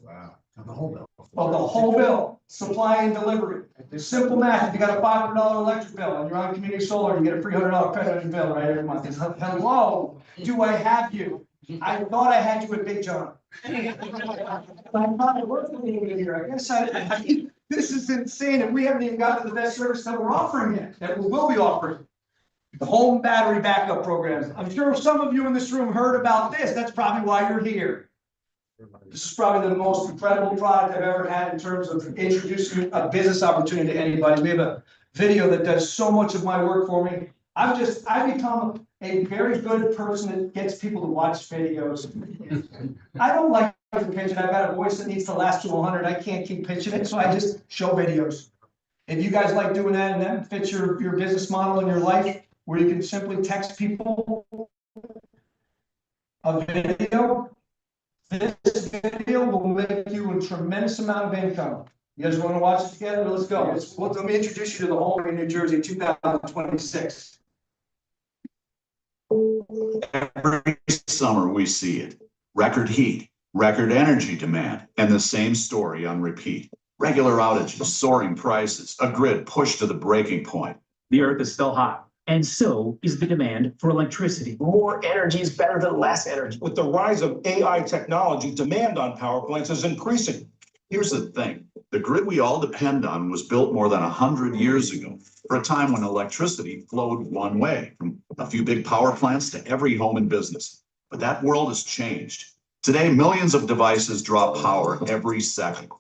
Wow. Of the whole bill. Of the whole bill, supply and delivery. Simple math. If you got a $500 electric bill and you're on community solar, you get a $300 credit on your bill right every month. Hello, do I have you? I thought I had you at Big John. I thought I worked with you here. I guess this is insane, and we haven't even gotten to the best service that we're offering yet, that we will be offering. The home battery backup programs. I'm sure some of you in this room heard about this. That's probably why you're here. This is probably the most incredible product I've ever had in terms of introducing a business opportunity to anybody. We have a video that does so much of my work for me. I've become a very good person that gets people to watch videos. I don't like to pitch it. I've got a voice that needs to last to 100. I can't keep pitching it, so I just show videos. If you guys like doing that and that fits your business model and your life, where you can simply text people a video, this video will make you a tremendous amount of income. You guys want to watch it together? Let's go. Let me introduce you to the home in New Jersey 2026. Every summer we see it. Record heat, record energy demand, and the same story on repeat. Regular outages, soaring prices, a grid pushed to the breaking point. The earth is still hot, and so is the demand for electricity. More energy is better than less energy. With the rise of AI technology, demand on power plants is increasing. Here's the thing. The grid we all depend on was built more than 100 years ago, for a time when electricity flowed one way, from a few big power plants to every home and business. But that world has changed. Today, millions of devices draw power every second.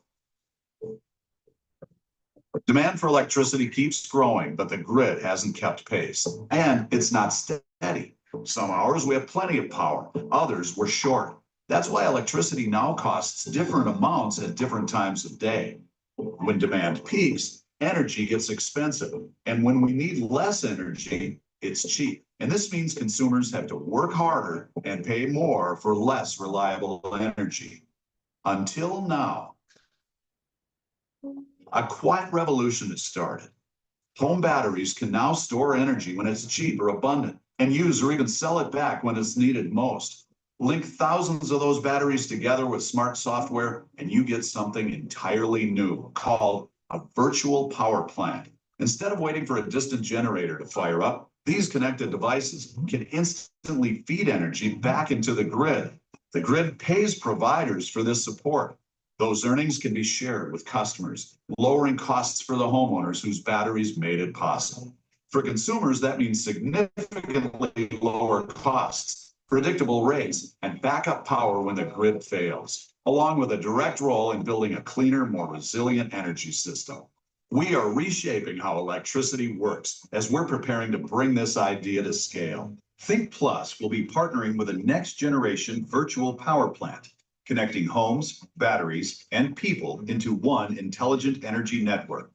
Demand for electricity keeps growing, but the grid hasn't kept pace, and it's not steady. Some hours we have plenty of power, others we're short. That's why electricity now costs different amounts at different times of day. When demand peaks, energy gets expensive, and when we need less energy, it's cheap. And this means consumers have to work harder and pay more for less reliable energy. Until now. A quiet revolution has started. Home batteries can now store energy when it's cheap or abundant, and use or even sell it back when it's needed most. Link thousands of those batteries together with smart software, and you get something entirely new called a virtual power plant. Instead of waiting for a distant generator to fire up, these connected devices can instantly feed energy back into the grid. The grid pays providers for this support. Those earnings can be shared with customers, lowering costs for the homeowners whose batteries made it possible. For consumers, that means significantly lower costs, predictable rates, and backup power when the grid fails, along with a direct role in building a cleaner, more resilient energy system. We are reshaping how electricity works as we're preparing to bring this idea to scale. Think Plus will be partnering with a next generation virtual power plant, connecting homes, batteries, and people into one intelligent energy network.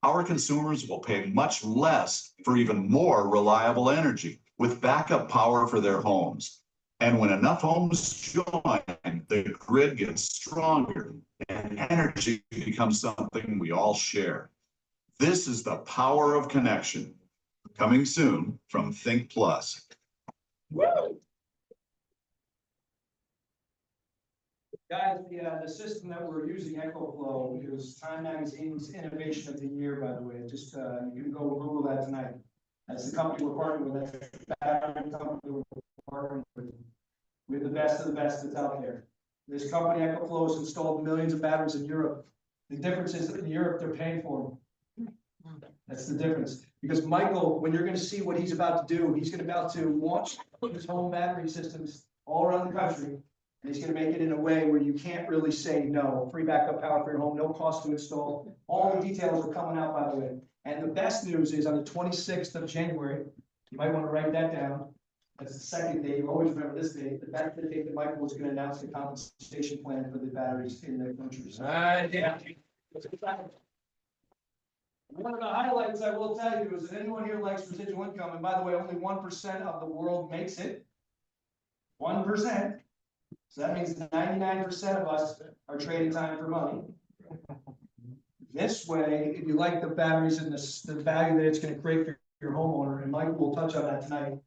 Our consumers will pay much less for even more reliable energy with backup power for their homes. And when enough homes join, the grid gets stronger and energy becomes something we all share. This is the power of connection. Coming soon from Think Plus. Guys, the system that we're using, EcoFlow, is Time Magazine's Innovation of the Year, by the way. Just, you can go Google that tonight. That's the company we're partnering with. That's the battery company we're partnering with. We're the best of the best that's out there. This company, EcoFlow, has installed millions of batteries in Europe. The difference is that in Europe, they're paying for them. That's the difference. Because Michael, when you're going to see what he's about to do, he's about to launch his home battery systems all around the country. And he's going to make it in a way where you can't really say no. Free backup power for your home, no cost to install. All the details are coming out, by the way. And the best news is on the 26th of January, you might want to write that down. That's the second day. You always remember this date. That's the date that Michael was going to announce the compensation plan for the batteries in the country. So, yeah. One of the highlights I will tell you is that anyone here likes residual income, and by the way, only 1% of the world makes it. 1%. So that means 99% of us are trading time for money. This way, if you like the batteries and the value that it's going to create for your homeowner, and Michael will touch on that tonight,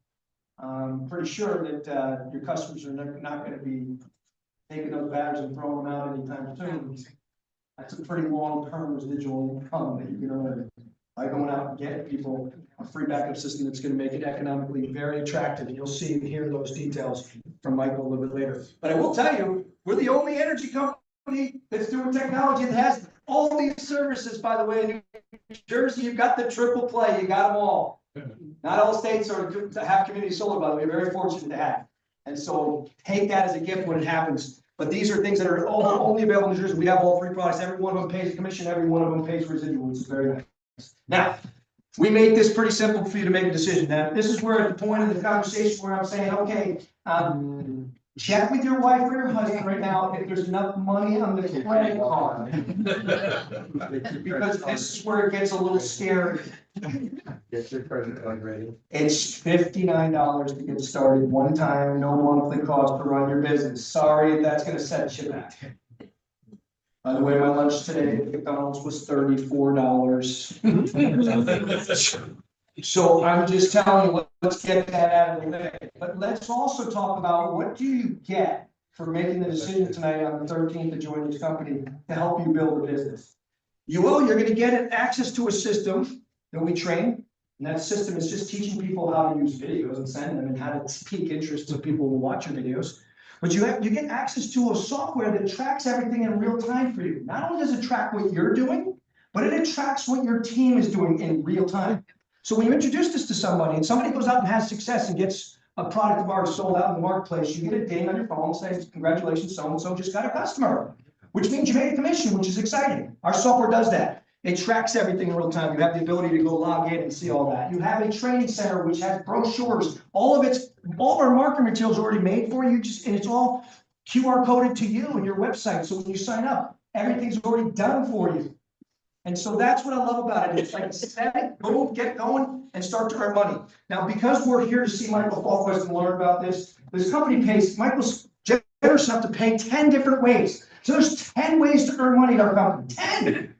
I'm pretty sure that your customers are not going to be taking those batteries and throwing them out anytime soon. That's a pretty long-term residual income that you can earn by going out and getting people a free backup system that's going to make it economically very attractive. You'll see and hear those details from Michael a little bit later. But I will tell you, we're the only energy company that's doing technology that has all these services. By the way, in New Jersey, you've got the triple play. You got them all. Not all states are to have community solar, by the way. We're very fortunate to have. And so take that as a gift when it happens. But these are things that are only available in New Jersey. We have all three products. Every one of them pays a commission. Every one of them pays residual, which is very nice. Now, we make this pretty simple for you to make a decision. Now, this is where at the point of the conversation where I'm saying, okay, check with your wife or your husband right now if there's enough money on the credit card. Because this is where it gets a little scary. Get your credit card ready. It's $59 to get started, one time, no monthly cost to run your business. Sorry if that's gonna set you back. By the way, my lunch today at McDonald's was $34. So I'm just telling you, let's get that out of the way. But let's also talk about what do you get for making the decision tonight on the 13th to join this company to help you build a business. You're gonna get access to a system that we train. And that system is just teaching people how to use videos and send them and how to pique interest of people who watch your videos. But you get access to a software that tracks everything in real time for you. Not only does it track what you're doing, but it tracks what your team is doing in real time. So when you introduce this to somebody and somebody goes out and has success and gets a product of ours sold out in the marketplace, you get a ding on your phone saying, congratulations, so-and-so just got a customer, which means you made a commission, which is exciting. Our software does that. It tracks everything in real time. You have the ability to go log in and see all that. You have a training center which has brochures. All of our marketing materials are already made for you, and it's all QR coded to you and your website. So when you sign up, everything's already done for you. And so that's what I love about it. It's like set it, boom, get going, and start to earn money. Now, because we're here to see Michael Falquist and learn about this company pays, Michael's generous enough to pay 10 different ways. So there's 10 ways to earn money in our company. 10!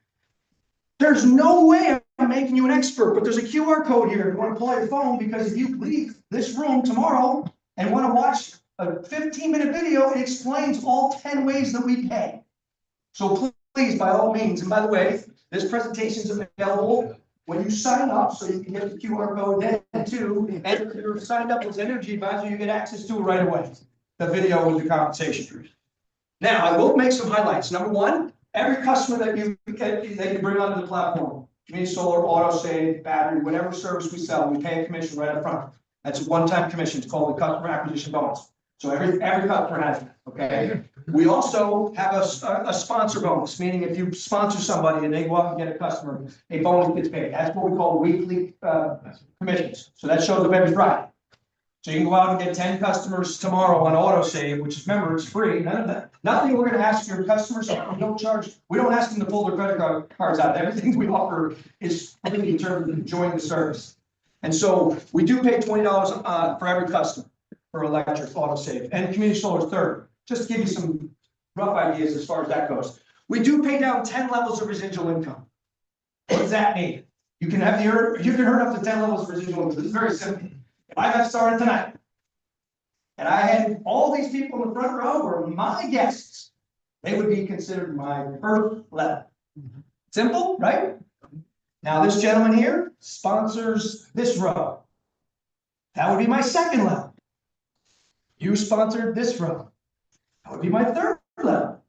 There's no way I'm making you an expert, but there's a QR code here if you want to pull out your phone, because if you leave this room tomorrow and want to watch a 15-minute video, it explains all 10 ways that we pay. So please, by all means, and by the way, this presentation is available when you sign up, so you can get the QR code then too. And if you're signed up as Energy Advisor, you get access to it right away. the video with the compensation. Now, I will make some highlights. Number one, every customer that you bring onto the platform, community solar, auto save, battery, whatever service we sell, we pay a commission right up front. That's a one-time commission. It's called the customer acquisition bonus. So every customer has it, okay? We also have a sponsor bonus, meaning if you sponsor somebody and they go out and get a customer, a bonus gets paid. That's what we call weekly commissions. So that shows up every Friday. So you can go out and get 10 customers tomorrow on autosave, which is, remember, it's free. None of that, nothing we're gonna ask your customers, we don't ask them to pull their credit cards out. Everything we offer is free in terms of enjoying the service. And so we do pay $20 for every customer for electric autosave, and community solar is third. Just to give you some rough ideas as far as that goes. We do pay down 10 levels of residual income. What does that mean? You can earn up to 10 levels of residual income. This is very simple. If I got started tonight and I had all these people in the front row were my guests, they would be considered my first level. Simple, right? Now this gentleman here sponsors this row. That would be my second level. You sponsored this row. That would be my third level.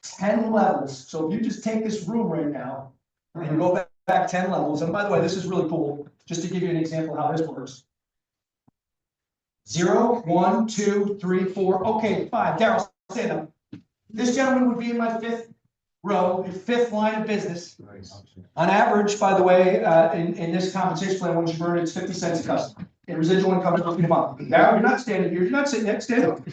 10 levels. So if you just take this room right now and go back 10 levels, and by the way, this is really cool, just to give you an example of how this works. 0, 1, 2, 3, 4, okay, 5. Daryl, stand up. This gentleman would be in my fifth row, fifth line of business. On average, by the way, in this compensation plan, once you burn it, it's 50 cents a customer. In residual income, it's a month. Now, you're not standing here, you're not sitting there, stand up.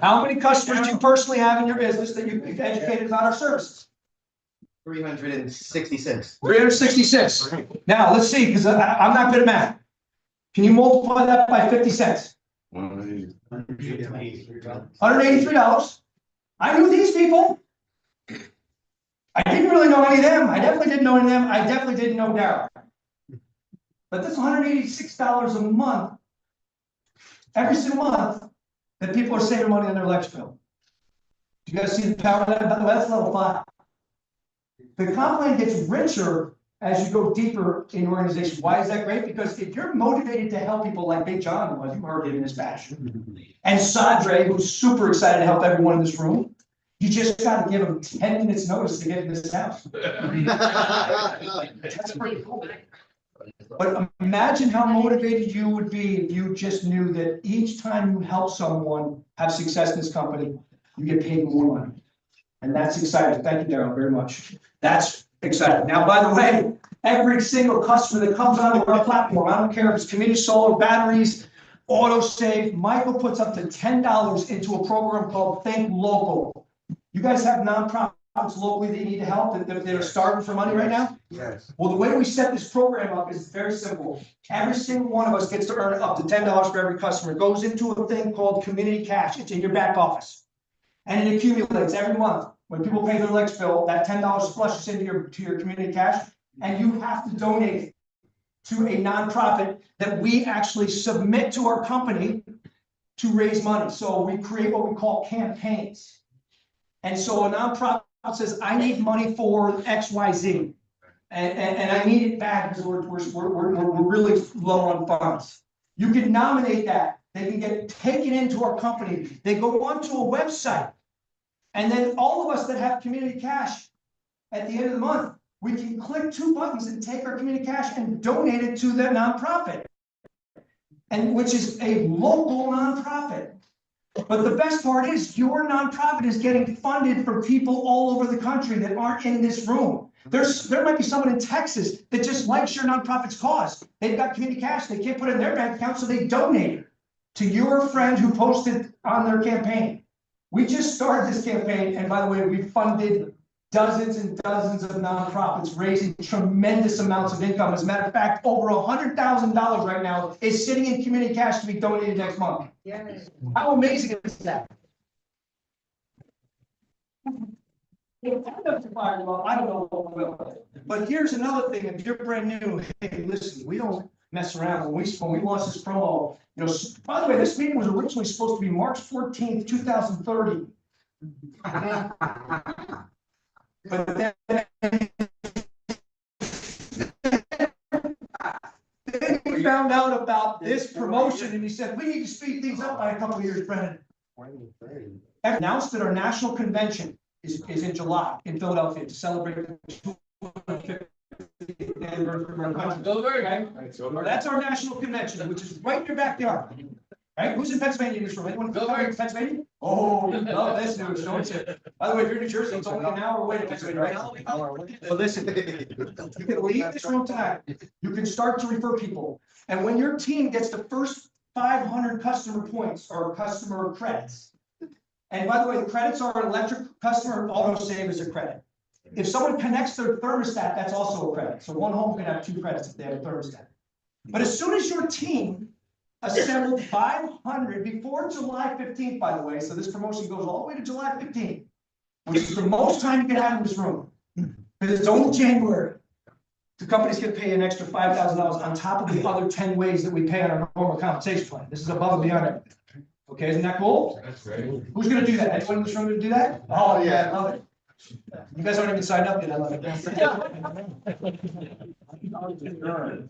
How many customers do you personally have in your business that you've educated about our services? 366. 366. Now, let's see, because I'm not good at math. Can you multiply that by 50 cents? $183. I knew these people. I didn't really know any of them. I definitely didn't know any of them. I definitely didn't know Daryl. But that's $186 a month, every single month, that people are saving money on their electric bill. Do you guys see the power of that? By the way, that's level 5. The comp plan gets richer as you go deeper in your organization. Why is that great? Because if you're motivated to help people like Big John was, you heard him in his passion, and Sadre, who's super excited to help everyone in this room, you just got to give them 10 minutes notice to get in this house. That's pretty cool. But imagine how motivated you would be if you just knew that each time you help someone have success in this company, you get paid more money. And that's exciting. Thank you, Daryl, very much. That's exciting. Now, by the way, every single customer that comes onto our platform, I don't care if it's community solar, batteries, auto save, Michael puts up to $10 into a program called Think Local. You guys have nonprofits locally that you need to help that are starving for money right now? Yes. Well, the way we set this program up is very simple. Every single one of us gets to earn up to $10 for every customer. It goes into a thing called Community Cash. It's in your back office. And it accumulates every month. When people pay their electric bill, that $10 flushes into your Community Cash, and you have to donate it to a nonprofit that we actually submit to our company to raise money. So we create what we call campaigns. And so a nonprofit says, I need money for XYZ. And I need it bad because we're really low on funds. You can nominate that. They can get taken into our company. They go onto a website. And then all of us that have Community Cash at the end of the month, we can click 2 buttons and take our Community Cash and donate it to the nonprofit. And which is a local nonprofit. But the best part is your nonprofit is getting funded for people all over the country that aren't in this room. There might be someone in Texas that just likes your nonprofit's cause. They've got Community Cash, they can't put it in their bank account, so they donate to your friend who posted on their campaign. We just started this campaign, and by the way, we funded dozens and dozens of nonprofits, raising tremendous amounts of income. As a matter of fact, over $100,000 right now is sitting in Community Cash to be donated next month. Yes. How amazing is that? I don't know what will. But here's another thing. If you're brand new, hey, listen, we don't mess around. When we launched this promo, you know, by the way, this meeting was originally supposed to be March 14th, 2030. But then he found out about this promotion and he said, we need to speed things up by a couple of years, Brennan. Announced that our national convention is in July in Philadelphia to celebrate the 250th anniversary of our country. Okay? That's our national convention, which is right in your backyard. Right? Who's in Pennsylvania in this room? Anyone from Pennsylvania? Oh, love this news, don't you? By the way, if you're in New Jersey, it's only an hour away to Pennsylvania, right? But listen, you can leave this room tonight. You can start to refer people. And when your team gets the first 500 customer points or customer credits, and by the way, the credits are an electric customer auto save is a credit. If someone connects their thermostat, that's also a credit. So one home can have 2 credits if they have a thermostat. But as soon as your team assembled 500 before July 15th, by the way, so this promotion goes all the way to July 15th, which is the most time you can have in this room, because it's only January. The companies can pay an extra $5,000 on top of the other 10 ways that we pay on our normal compensation plan. This is above and beyond it. Okay, isn't that cool? That's great. Who's gonna do that? Anyone in this room gonna do that? Oh, yeah, I love it. You guys aren't even signed up yet. I love it.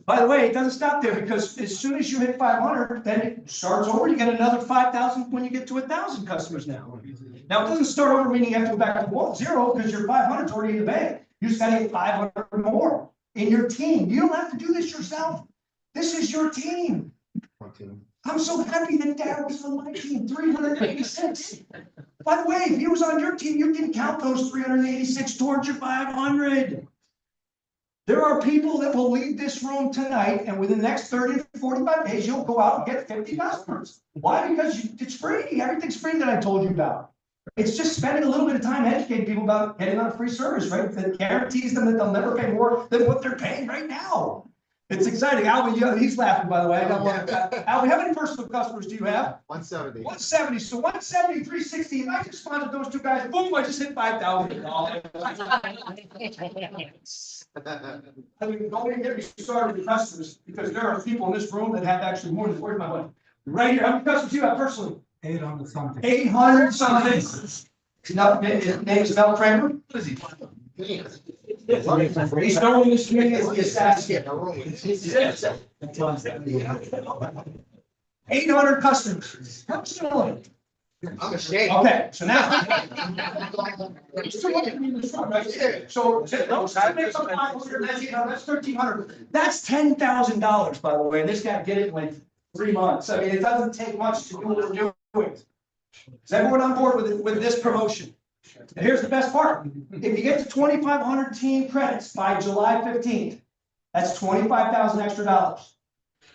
By the way, it doesn't stop there, because as soon as you hit 500, then it starts over. You get another 5,000 when you get to 1,000 customers now. Now, it doesn't start over, meaning you have to go back to 0, because your 500 is already in the bank. You just gotta get 500 more in your team. You don't have to do this yourself. This is your team. I'm so happy that Dad was on my team, 386. By the way, if he was on your team, you can count those 386 towards your 500. There are people that will leave this room tonight, and within the next 30 to 45 days, you'll go out and get 50 customers. Why? Because it's free. Everything's free that I told you about. It's just spending a little bit of time educating people about getting on a free service, right? That guarantees them that they'll never pay more than what they're paying right now. It's exciting. Albie, he's laughing, by the way. I got one. Albie, how many personal customers do you have? 170. 170. So 170, 360. If I just sponsored those 2 guys, boom, I just hit $5,000. I mean, don't even get me started with customers, because there are people in this room that have actually more than worth my money. Right here, how many customers do you have personally? 800 something. 800 something. His name is Mel Kramer. What is he? He's known in this community as the assassin. 800 customers. Personally. I'm ashamed. Okay, so now. So that's 1,300. That's $10,000, by the way. And this guy did it in like 3 months. I mean, it doesn't take much to do what we're doing. Is everyone on board with this promotion? And here's the best part. If you get to 2,500 team credits by July 15th, that's $25,000 extra dollars.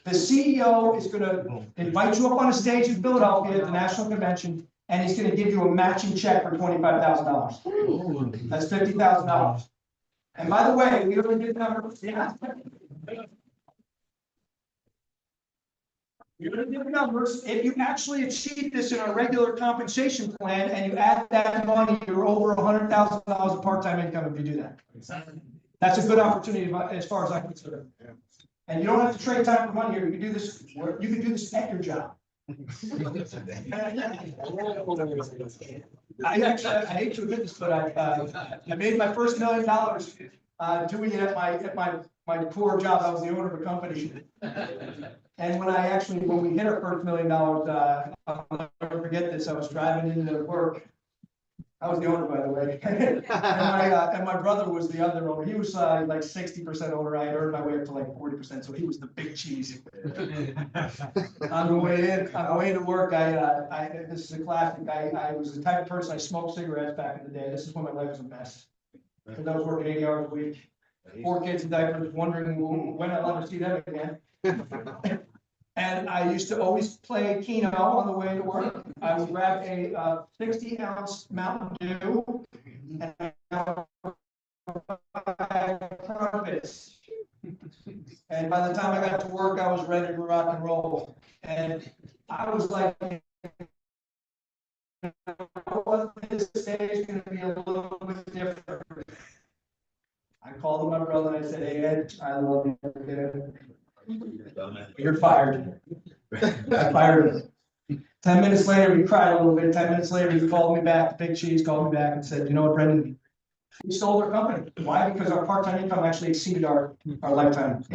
The CEO is going to invite you up on a stage in Philadelphia at the National Convention, and he's going to give you a matching check for $25,000. That's $50,000. And by the way, we already did numbers. Yeah. You're going to give numbers. If you actually achieve this in our regular compensation plan and you add that money, you're over $100,000 of part-time income if you do that. That's a good opportunity as far as I'm concerned. And you don't have to trade time for money here. You can do this. You can do this at your job. I hate to admit this, but I made my first $1 million doing it at my poor job. I was the owner of a company. And when we hit our first $1 million, I'll never forget this. I was driving into work. I was the owner, by the way. and my brother was the other owner. He was like 60% owner. I earned my way up to like 40%. So he was the big cheese. On the way to work, this is a classic. I was the type of person, I smoked cigarettes back in the day. This is when my life was a mess. Because I was working 80 hours a week. 4 kids in diapers, wondering when I'd love to see them again. And I used to always play Keno on the way to work. I would grab a 60-ounce Mountain Dew and purpose. And by the time I got to work, I was ready to rock and roll. And I was like, this day is going to be a little bit different. I called my brother and I said, hey, Ed, I love you. You're fired. I fired him. 10 minutes later, he cried a little bit. 10 minutes later, he called me back. Big Cheese called me back and said, you know what, Brendan? We sold our company. Why? Because our part-time income actually exceeded our lifetime.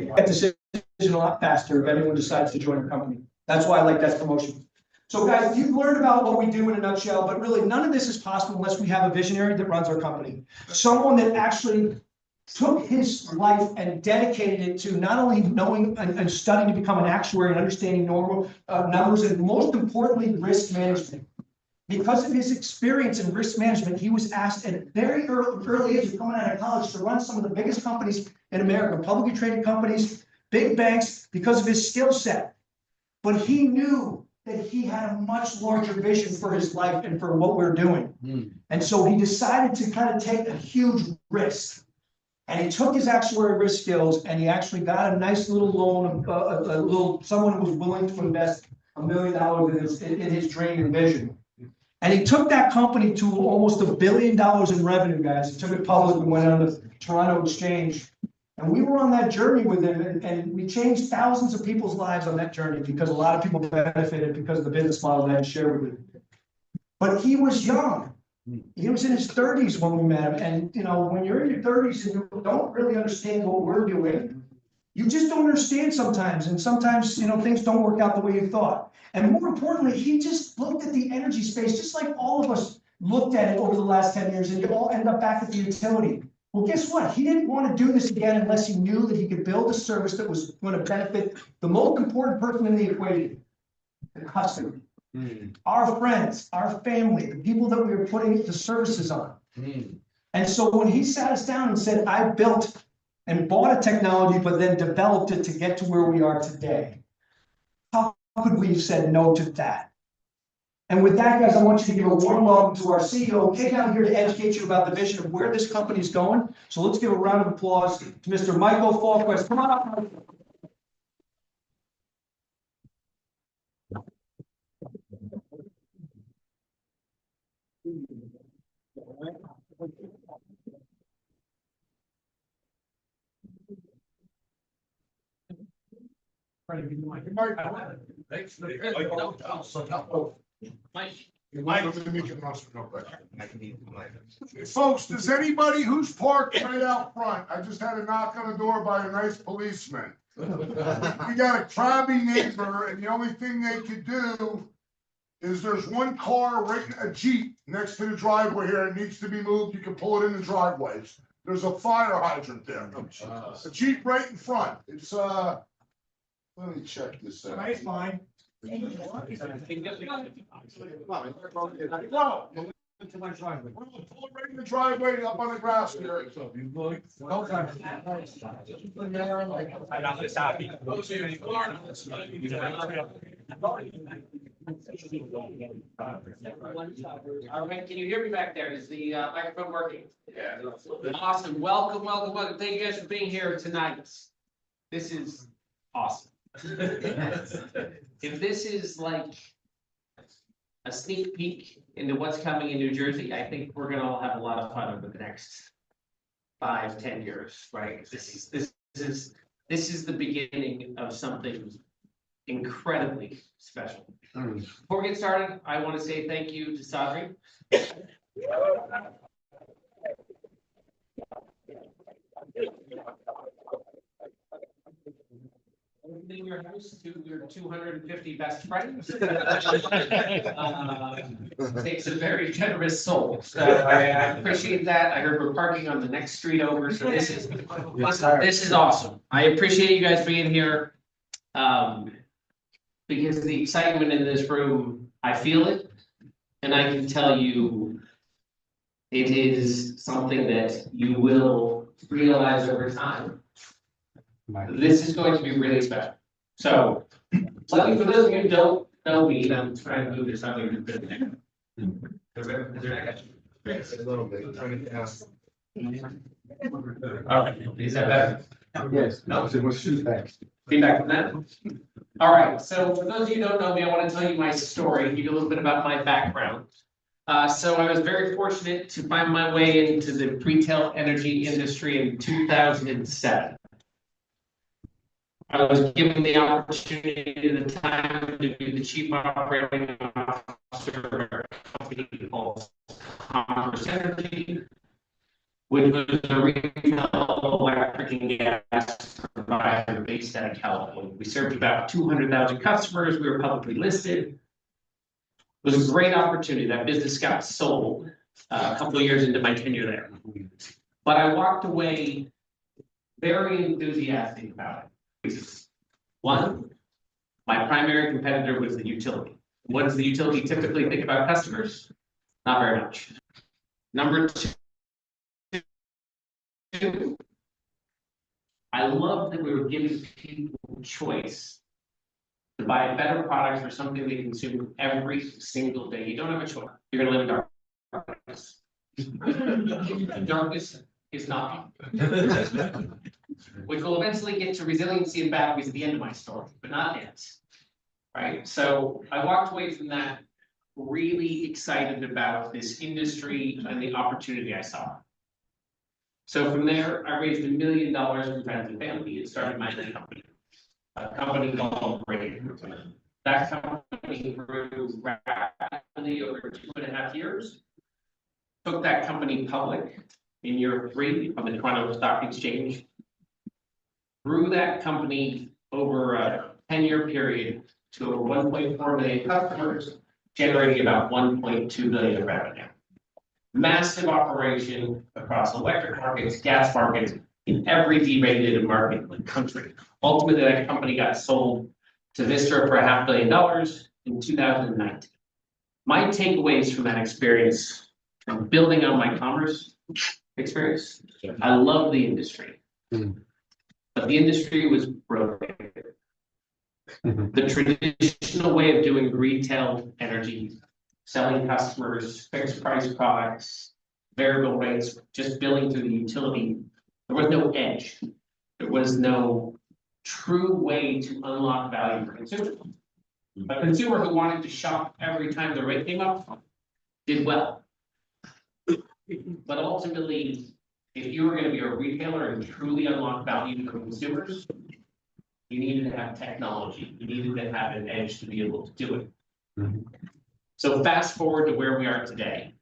a lot faster if anyone decides to join the company. That's why I like that promotion. So guys, you've learned about what we do in a nutshell, but really none of this is possible unless we have a visionary that runs our company. Someone that actually took his life and dedicated it to not only knowing and studying to become an actuary and understanding normal numbers, and most importantly, risk management. Because of his experience in risk management, he was asked at a very early age of coming out of college to run some of the biggest companies in America, publicly traded companies, big banks, because of his skill set. But he knew that he had a much larger vision for his life and for what we're doing. And so he decided to kind of take a huge risk. And he took his actuarial risk skills and he actually got a nice little loan, someone who was willing to invest $1 million in his dream and vision. And he took that company to almost $1 billion in revenue, guys. He took it public and went on the Toronto Exchange. And we were on that journey with him, and we changed thousands of people's lives on that journey because a lot of people benefited because of the business model that I shared with you. But he was young. He was in his 30s when we met him. And, you know, when you're in your 30s and you don't really understand what we're doing, you just don't understand sometimes. And sometimes, you know, things don't work out the way you thought. And more importantly, he just looked at the energy space, just like all of us looked at it over the last 10 years, and you all end up back at the utility. Well, guess what? He didn't want to do this again unless he knew that he could build a service that was going to benefit the most important person in the equation, the customer. Our friends, our family, the people that we were putting the services on. And so when he sat us down and said, I built and bought a technology, but then developed it to get to where we are today, how could we have said no to that? And with that, guys, I want you to give a warm welcome to our CEO, who came down here to educate you about the vision of where this company is going. So let's give a round of applause to Mr. Michael Falquist. Come on up, Michael. Folks, does anybody who's parked right out front, I just had a knock on the door by a nice policeman. We got a crabby neighbor, and the only thing they could do is there's one car, right, a Jeep next to the driveway here. It needs to be moved. You can pull it in the driveways. There's a fire hydrant there. A Jeep right in front. It's let me check this out. Nice line. No. To my driveway. Pull it right in the driveway up on the grass here. All right, can you hear me back there? Is the microphone working? Yeah. Awesome. Welcome, welcome, welcome. Thank you guys for being here tonight. This is awesome. If this is like a sneak peek into what's coming in New Jersey, I think we're gonna all have a lot of fun over the next 5-10 years, right? This is the beginning of something incredibly special. Before we get started, I want to say thank you to Sadri. In your house to your 250 best friends. Takes a very generous soul. So I appreciate that. I heard we're parking on the next street over, so this is awesome. I appreciate you guys being here. Because the excitement in this room, I feel it, and I can tell you it is something that you will realize over time. This is going to be really special. So, for those of you who don't know me, I'm trying to do this. I'm going to do it. A little bit. Turn it down. All right. Is that better? Yes. No. What's feedback? Feedback from that? All right. So, for those of you who don't know me, I want to tell you my story, give you a little bit about my background. So I was very fortunate to find my way into the retail energy industry in 2007. I was given the opportunity at the time to be the chief operating officer of a company called Commerce Energy. which was a regional electric and gas provider based out of California. We served about 200,000 customers. We were publicly listed. It was a great opportunity. That business got sold a couple of years into my tenure there. But I walked away very enthusiastic about it. One, my primary competitor was the utility. What does the utility typically think about customers? Not very much. Number two, I love that we were giving people choice to buy better products for something they consume every single day. You don't have a choice. You're gonna live in darkness. Darkness is not. Which will eventually get to resiliency and batteries at the end of my story, but not yet. Right, so I walked away from that really excited about this industry and the opportunity I saw. So from there, I raised $1 million from friends and family and started my own company. A company called Brave. That company grew rapidly over 2.5 years. Took that company public in year 3 on the Toronto Stock Exchange. Grew that company over a 10-year period to over 1.4 million customers, generating about 1.2 billion in revenue. Massive operation across electric markets, gas markets, in every deregulated market in the country. Ultimately, that company got sold to Vistra for $500 million in 2019. My takeaways from that experience, and building on my commerce experience, I love the industry, but the industry was broken. The traditional way of doing retail energy, selling customers fixed price products, variable rates, just billing through the utility, there was no edge. There was no true way to unlock value for consumers. A consumer who wanted to shop every time the rate came up did well. But ultimately, if you were going to be a retailer and truly unlock value for consumers, you needed to have technology. You needed to have an edge to be able to do it. So fast forward to where we are today.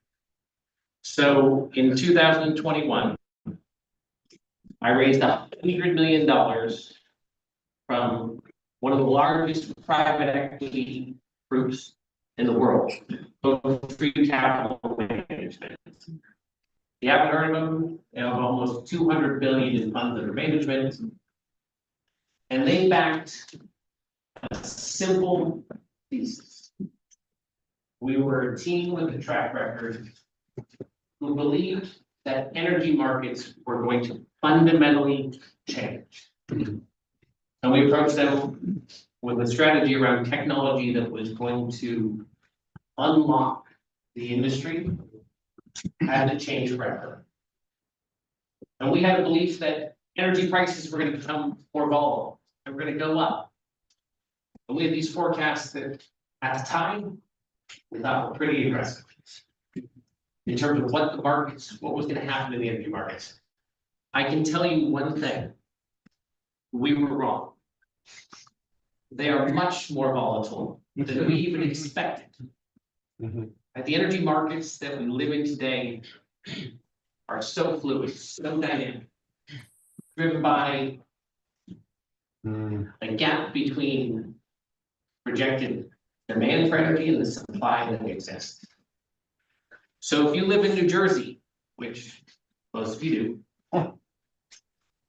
So in 2021, I raised $100 million from one of the largest private equity groups in the world, Oaktree Capital Management. You haven't heard of them? They have almost 200 billion in funds under management. And they backed a simple thesis. We were a team with a track record who believed that energy markets were going to fundamentally change. And we approached them with a strategy around technology that was going to unlock the industry and to change forever. And we had a belief that energy prices were going to become more volatile and we're going to go up. And we had these forecasts that at the time we thought were pretty aggressive in terms of what the markets, what was going to happen in the energy markets. I can tell you one thing, we were wrong. They are much more volatile than we even expected. The energy markets that we live in today are so fluid, so dynamic, driven by a gap between projected demand for energy and the supply that exists. So if you live in New Jersey, which most of you do,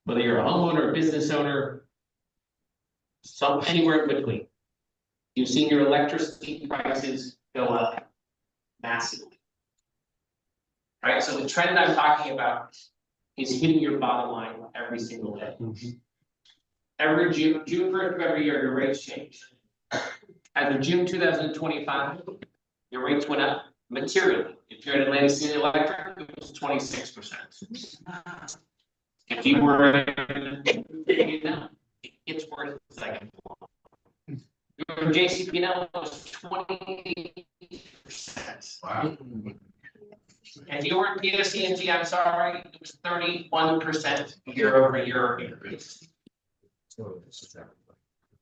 whether you're a homeowner, a business owner, anywhere in between, you've seen your electricity prices go up massively. Right, so the trend I'm talking about is hitting your bottom line every single day. Every June 1st of every year, your rates change. As of June 2025, your rates went up materially. If you're at Atlantic City Electric, it was 26%. If you were, it's worth a second. Your JCP&L was 20%. Wow. And you were PSE&G, I'm sorry, it was 31% year-over-year increase.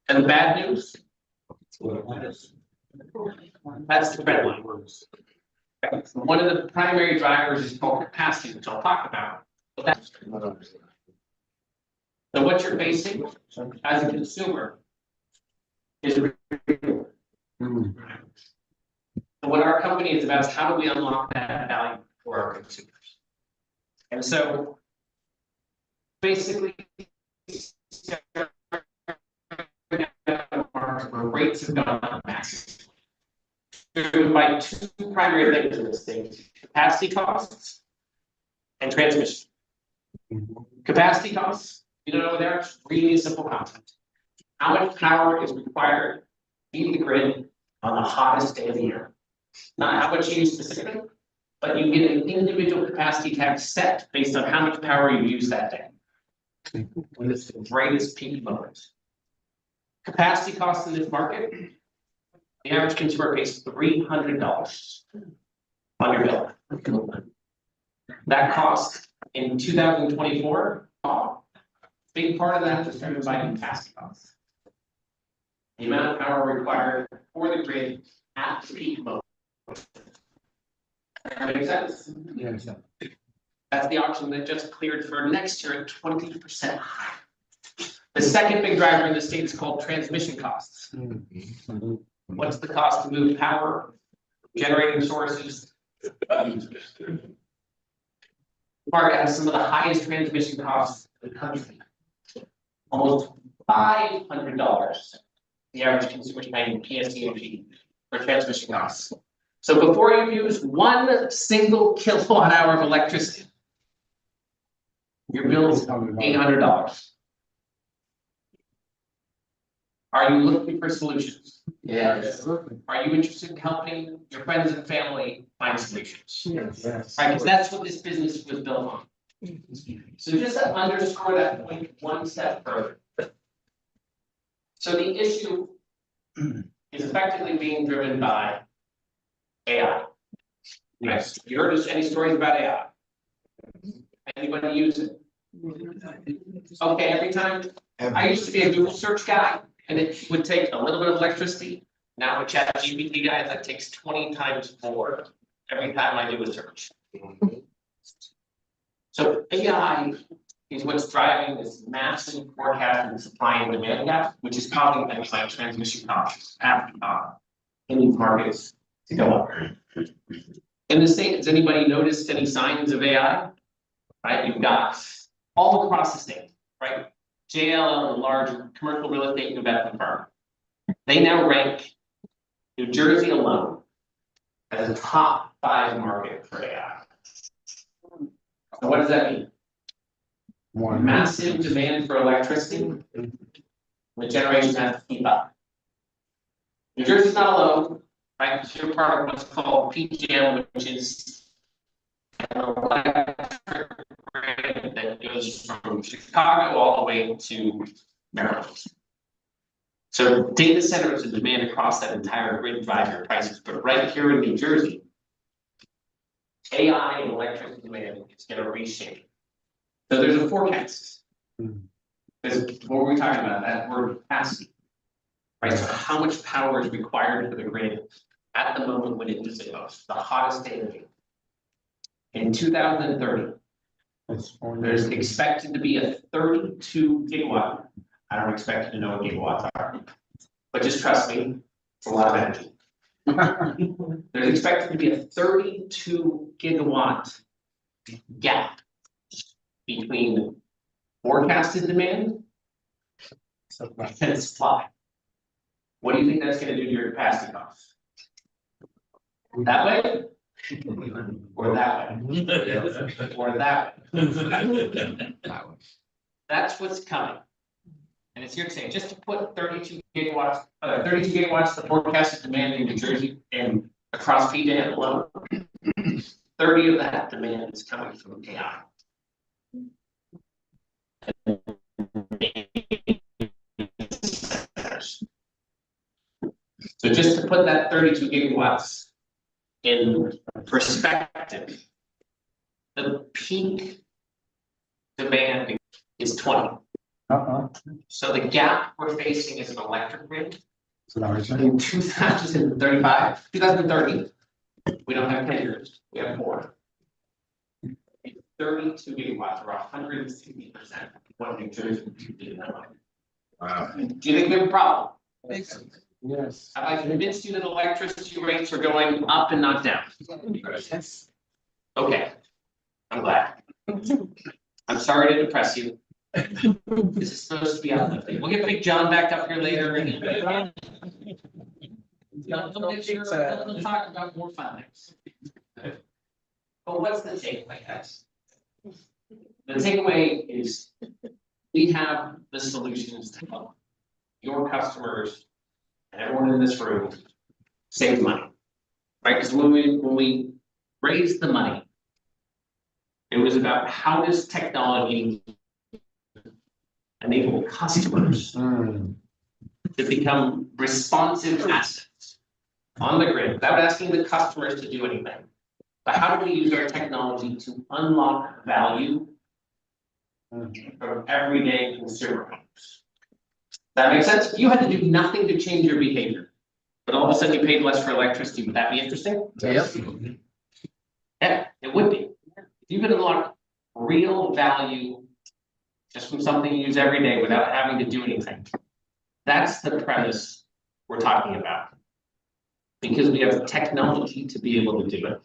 And the bad news? That's the red line. One of the primary drivers is called capacity, which I'll talk about. So what you're facing as a consumer is. And what our company is about is how do we unlock that value for our consumers? And so basically, rates have gone up massively. Driven by two primary things in this thing: capacity costs and transmission. Capacity costs, you don't know what they are, it's really simple concept. How much power is required to feed the grid on the hottest day of the year? Not how much you use specifically, but you get an individual capacity tax set based on how much power you use that day. When it's the greatest peak moment. Capacity costs in this market, the average consumer pays $300 on your bill. That cost in 2024, big part of that is driven by capacity costs. The amount of power required for the grid at the peak moment. That makes sense? Yes. That's the auction that just cleared for next year at 20% higher. The second big driver in the state is called transmission costs. What's the cost to move power, generating sources? Market has some of the highest transmission costs in the country. Almost $500. The average consumer is paying PSE&G for transmission costs. So before you use 1 single kilowatt hour of electricity, your bill is $800. Are you looking for solutions? Yes. Are you interested in helping your friends and family find solutions? Yes. Right, because that's what this business was built on. So just to underscore that point one step further. So the issue is effectively being driven by AI. Right? You heard any stories about AI? Anybody use it? Okay, every time. I used to be a Google search guy, and it would take a little bit of electricity. Now with ChatGPT guys, that takes 20 times more every time I do a search. So AI is what's driving this massive forecast and supply and demand gap, which is causing things like transmission costs in these markets to go up. In the state, has anybody noticed any signs of AI? Right, you've got all across the state, right? JLL, a large commercial real estate investment firm. They now rank New Jersey alone as a top 5 market for AI. So what does that mean? Massive demand for electricity. The generation has to keep up. New Jersey's not alone, right? You're part of what's called PJM, which is an electric grid that goes from Chicago all the way to Maryland. So data centers and demand across that entire grid drive your prices, but right here in New Jersey, AI and electric demand is going to reshape. So there's a forecast. Because what were we talking about? That word capacity. Right? So how much power is required for the grid at the moment when it needs it most, the hottest day of the year. In 2030, there's expected to be a 32 gigawatt. I don't expect you to know what gigawatts are, but just trust me, it's a lot of energy. There's expected to be a 32 gigawatt gap between forecasted demand and supply. What do you think that's going to do to your capacity costs? That way? Or that way? Or that way? That's what's coming. And it's here to say, just to put 32 gigawatts, the forecasted demand in New Jersey and across PJM alone, 30 of that demand is coming from AI. So just to put that 32 gigawatts in perspective, the peak demand is 20. So the gap we're facing is an electric grid. In 2035, 2030, we don't have 10 years, we have 4. 32 gigawatts, or 160% what New Jersey did that way. Wow. Do you think we have a problem? Yes. Have I convinced you that electricity rates are going up and not down? Yes. Okay, I'm glad. I'm sorry to depress you. This is supposed to be uplifting. We'll get Big John back up here later. And we'll talk about more fun things. But what's the takeaway, guys? The takeaway is we have the solutions to help your customers and everyone in this room save money. Right? Because when we raised the money, it was about how does technology enable customers to become responsive assets on the grid without asking the customers to do anything. But how do we use our technology to unlock value from everyday consumer homes? That makes sense? You had to do nothing to change your behavior, but all of a sudden you paid less for electricity. Would that be interesting? Yep. Yeah, it would be. If you could unlock real value just from something you use every day without having to do anything. That's the premise we're talking about. Because we have the technology to be able to do it.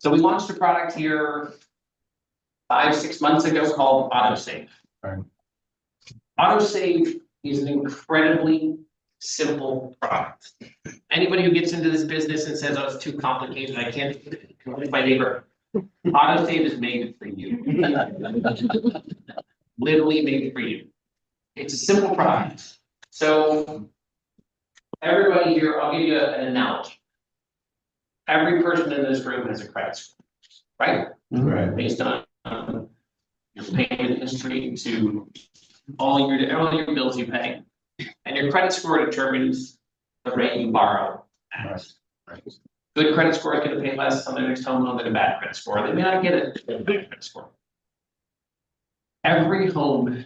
So we launched a product here 5-6 months ago called AutoSave. Right. AutoSave is an incredibly simple product. Anybody who gets into this business and says, oh, it's too complicated, I can't convince my neighbor. AutoSave is made for you. Literally made for you. It's a simple product. So everybody here, I'll give you an analogy. Every person in this room has a credit score, right? Right. Based on your payment history to all your bills you pay. And your credit score determines the rate you borrow at. Right. Good credit score is going to pay less on their next home loan than a bad credit score. They may not get a bad credit score. Every home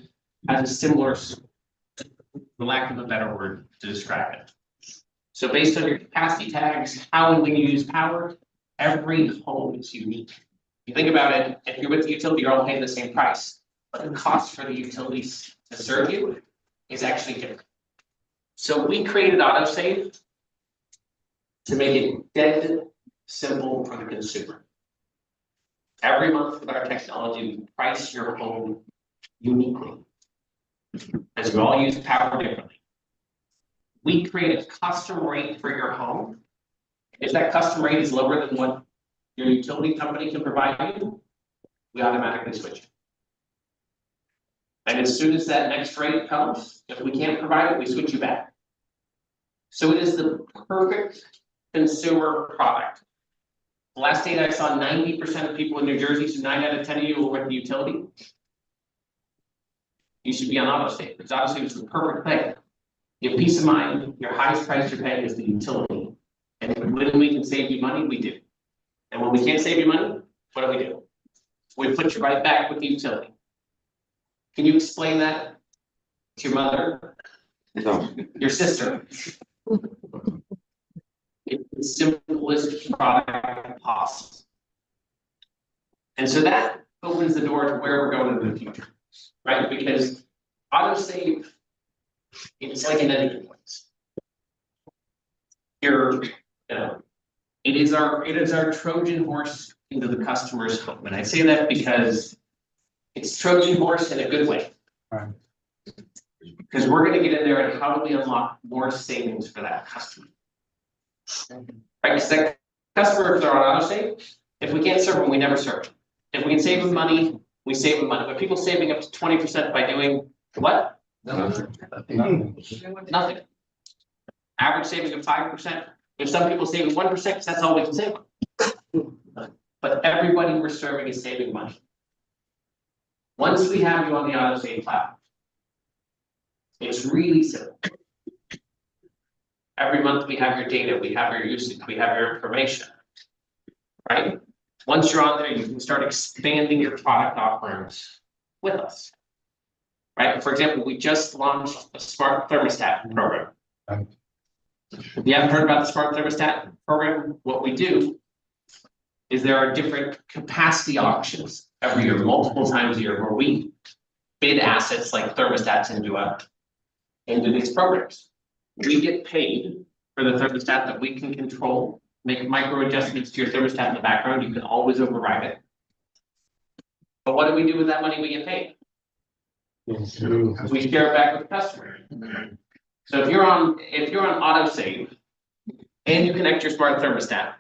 has a similar, for lack of a better word to describe it. So based on your capacity tags, how and when you use power, every home is unique. You think about it, if you're with the utility, you're all paying the same price, but the cost for the utilities to serve you is actually different. So we created AutoSave to make it dead simple for the consumer. Every month with our technology, we price your home uniquely, as we all use power differently. We create a custom rate for your home. If that custom rate is lower than what your utility company can provide you, we automatically switch it. And as soon as that next rate comes, if we can't provide it, we switch you back. So it is the perfect consumer product. The last data I saw, 90% of people in New Jersey, so 9 out of 10 of you will work the utility. You should be on AutoSave, because AutoSave is the perfect thing. You have peace of mind, your highest price you're paying is the utility. And when we can save you money, we do. And when we can't save you money, what do? We put you right back with the utility. Can you explain that to your mother? No. Your sister? It's the simplest product possible. And so that opens the door to where we're going in the future, right? Because AutoSave, it's like an energy place. It is our Trojan horse into the customer's home. And I say that because it's Trojan horse in a good way. Right. Because we're going to get in there and how do we unlock more savings for that customer? Right, because that customer, if they're on AutoSave, if we can't serve them, we never serve them. If we can save them money, we save them money. But people saving up to 20% by doing what? Nothing. Average saving of 5%. If some people saving 1%, because that's all we can save. But everybody we're serving is saving money. Once we have you on the AutoSave platform, it's really simple. Every month we have your data, we have your usage, we have your information, right? Once you're on there, you can start expanding your product offerings with us, right? For example, we just launched a smart thermostat program. If you haven't heard about the smart thermostat program, what we do is there are different capacity auctions every year, multiple times a year, where we bid assets like thermostats into these programs. We get paid for the thermostat that we can control, make micro adjustments to your thermostat in the background. You can always override it. But what do we do with that money we get paid? We share it back with the customer. So if you're on AutoSave and you connect your smart thermostat,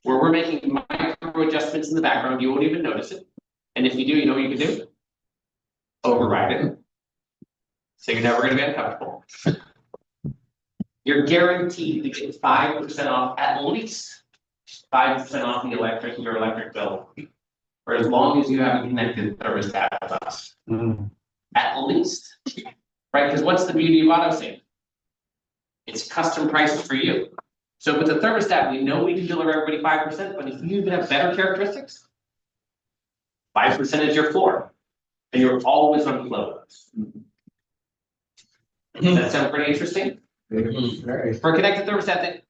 where we're making micro adjustments in the background, you won't even notice it. And if you do, you know what you can do? Override it. So you're never going to be uncomfortable. You're guaranteed to get 5% off, at least 5% off your electric bill, for as long as you have a connected thermostat with us. At least, right? Because what's the beauty of AutoSave? It's custom prices for you. So with the thermostat, we know we can deliver everybody 5%, but if you even have better characteristics, 5% is your floor, and you're always on flow. Does that sound pretty interesting? For a connected thermostat, that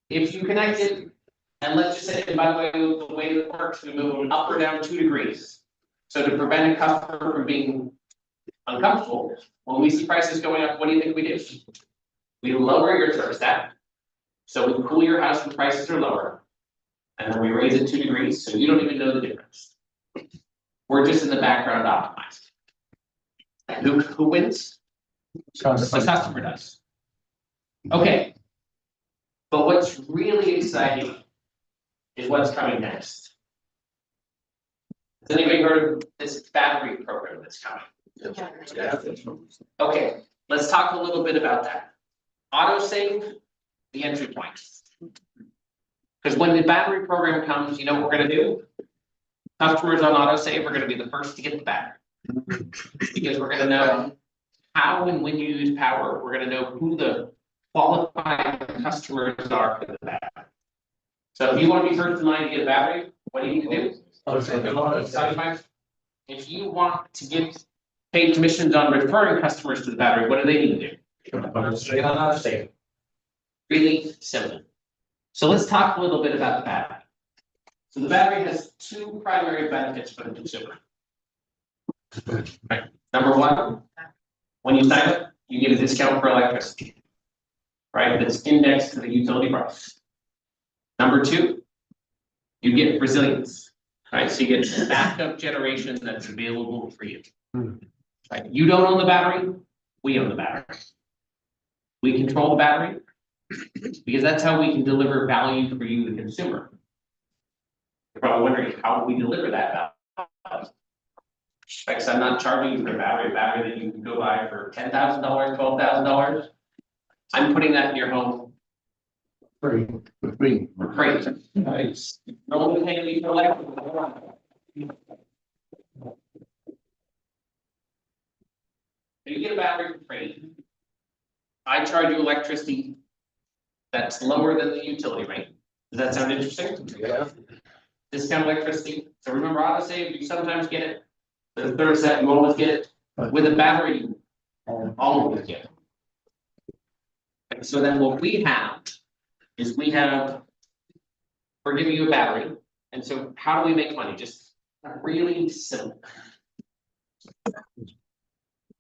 if you connect it, and let's just say, by the way it works, we move them up or down 2 degrees. So to prevent a customer from being uncomfortable, when we see prices going up, what do you think we do? We lower your thermostat, so we cool your house when prices are lower, and then we raise it 2 degrees, so you don't even know the difference. We're just in the background optimized. And who wins? The customer does. Okay. But what's really exciting is what's coming next. Has anybody heard of this battery program that's coming? Okay, let's talk a little bit about that. AutoSave, the entry point. Because when the battery program comes, you know what we're going to do? Customers on AutoSave are going to be the first to get the battery. Because we're going to know how and when you use power. We're going to know who the qualified customers are for the battery. So if you want to be first in line to get a battery, what do you need to do? If you want to get paid commissions on referring customers to the battery, what do they need to do? Really simple. So let's talk a little bit about the battery. So the battery has 2 primary benefits for the consumer. Right. Number 1, when you sign up, you get a discount for electricity, right? That's indexed to the utility price. Number 2, you get resilience, right? So you get backup generation that's available for you. Right? You don't own the battery, we own the battery. We control the battery because that's how we can deliver value for you, the consumer. You're probably wondering, how do we deliver that value? Because I'm not charging you for a battery that you can go buy for $10,000, $12,000. I'm putting that in your home free. Nice. No one paying me for electric. You get a battery for free. I charge you electricity that's lower than the utility rate. Does that sound interesting? Yeah. Discount electricity. So remember, AutoSave, you sometimes get it. The thermostat, you always get it. With a battery, you always get it. And so then what we have is we're giving you a battery. And so how do we make money? Just really simple.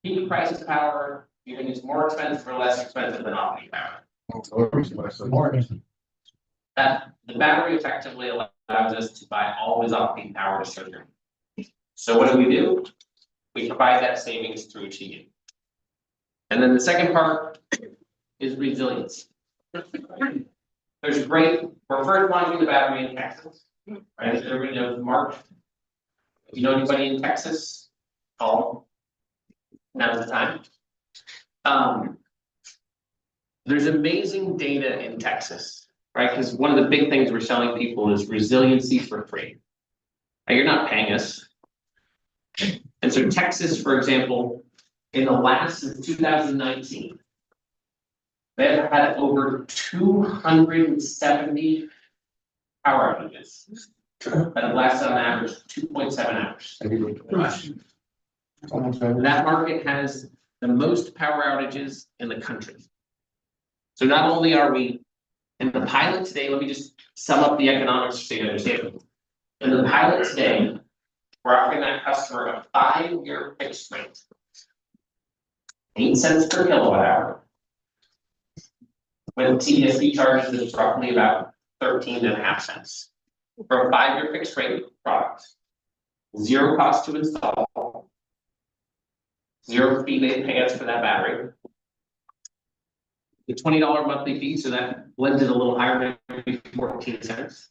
Peak price of power, you can use more expensive or less expensive than off-peak power. That the battery effectively allows us to buy always off-peak power to serve you. So what do? We provide that savings through to you. And then the second part is resilience. We're first launching the battery in Texas. Right? As everybody knows, March. If you know anybody in Texas, call them. Now's the time. There's amazing data in Texas, right? Because one of the big things we're selling people is resiliency for free. Now, you're not paying us. And so Texas, for example, since 2019, they've had over 270 power outages that have lasted on average 2.7 hours. That market has the most power outages in the country. So not only are we in the pilot today, let me just sum up the economics so you understand. In the pilot today, we're offering that customer a 5-year fixed rate. 8 cents per kilowatt hour. When TDSP charges is roughly about 13.5 cents. For a 5-year fixed rate product. 0 cost to install. 0 fee they pay us for that battery. The $20 monthly fee, so that blends it a little higher, maybe 14 cents.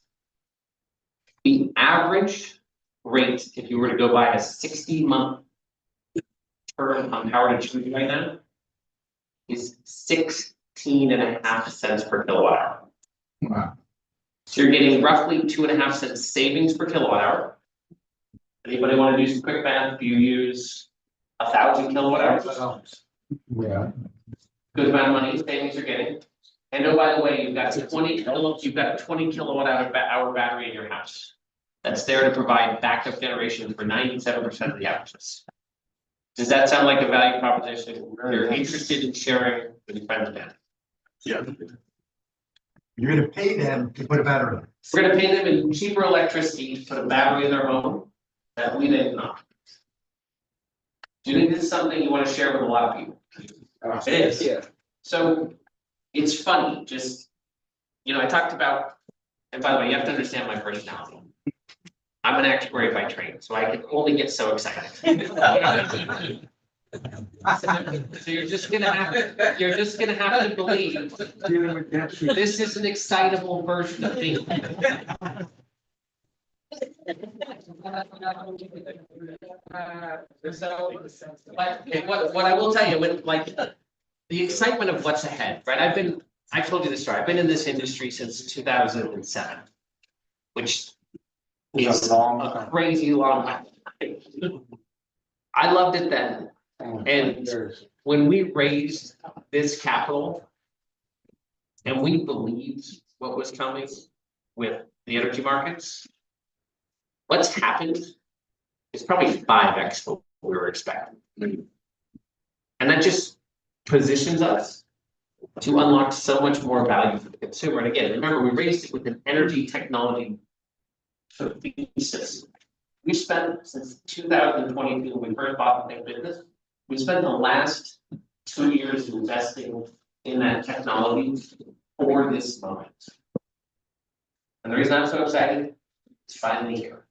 The average rate, if you were to go buy a 60-month term on power to choose right now, is 16.5 cents per kilowatt hour. Wow. So you're getting roughly 2.5 cents savings per kilowatt hour. Anybody want to do some quick math? If you use 1,000 kilowatt hours, Yeah. good amount of money savings you're getting. And oh, by the way, you've got a 20 kilowatt hour battery in your house. That's there to provide backup generation for 97% of the outages. Does that sound like a value proposition you're interested in sharing with your friends and family? Yeah. You're gonna pay them to put a battery in. We're gonna pay them in cheaper electricity to put a battery in their home that we didn't know. Do you think this is something you want to share with a lot of people? It is. Yeah. So it's funny, just, I talked about, and by the way, you have to understand my personality. I'm an actuary by trade, so I can only get so excited. So you're just gonna have to believe this is an excitable version of me. But what I will tell you, when the excitement of what's ahead, right? I told you this story. I've been in this industry since 2007, which is a crazy long time. I loved it then. And when we raised this capital and we believed what was coming with the energy markets, what's happened is probably 5x what we were expecting. And that just positions us to unlock so much more value for the consumer. And again, remember, we raised it with an energy technology sort of thesis. We spent since 2022, when we first bought the business, we spent the last 2 years investing in that technology for this moment. And the reason I'm so excited, it's finally here.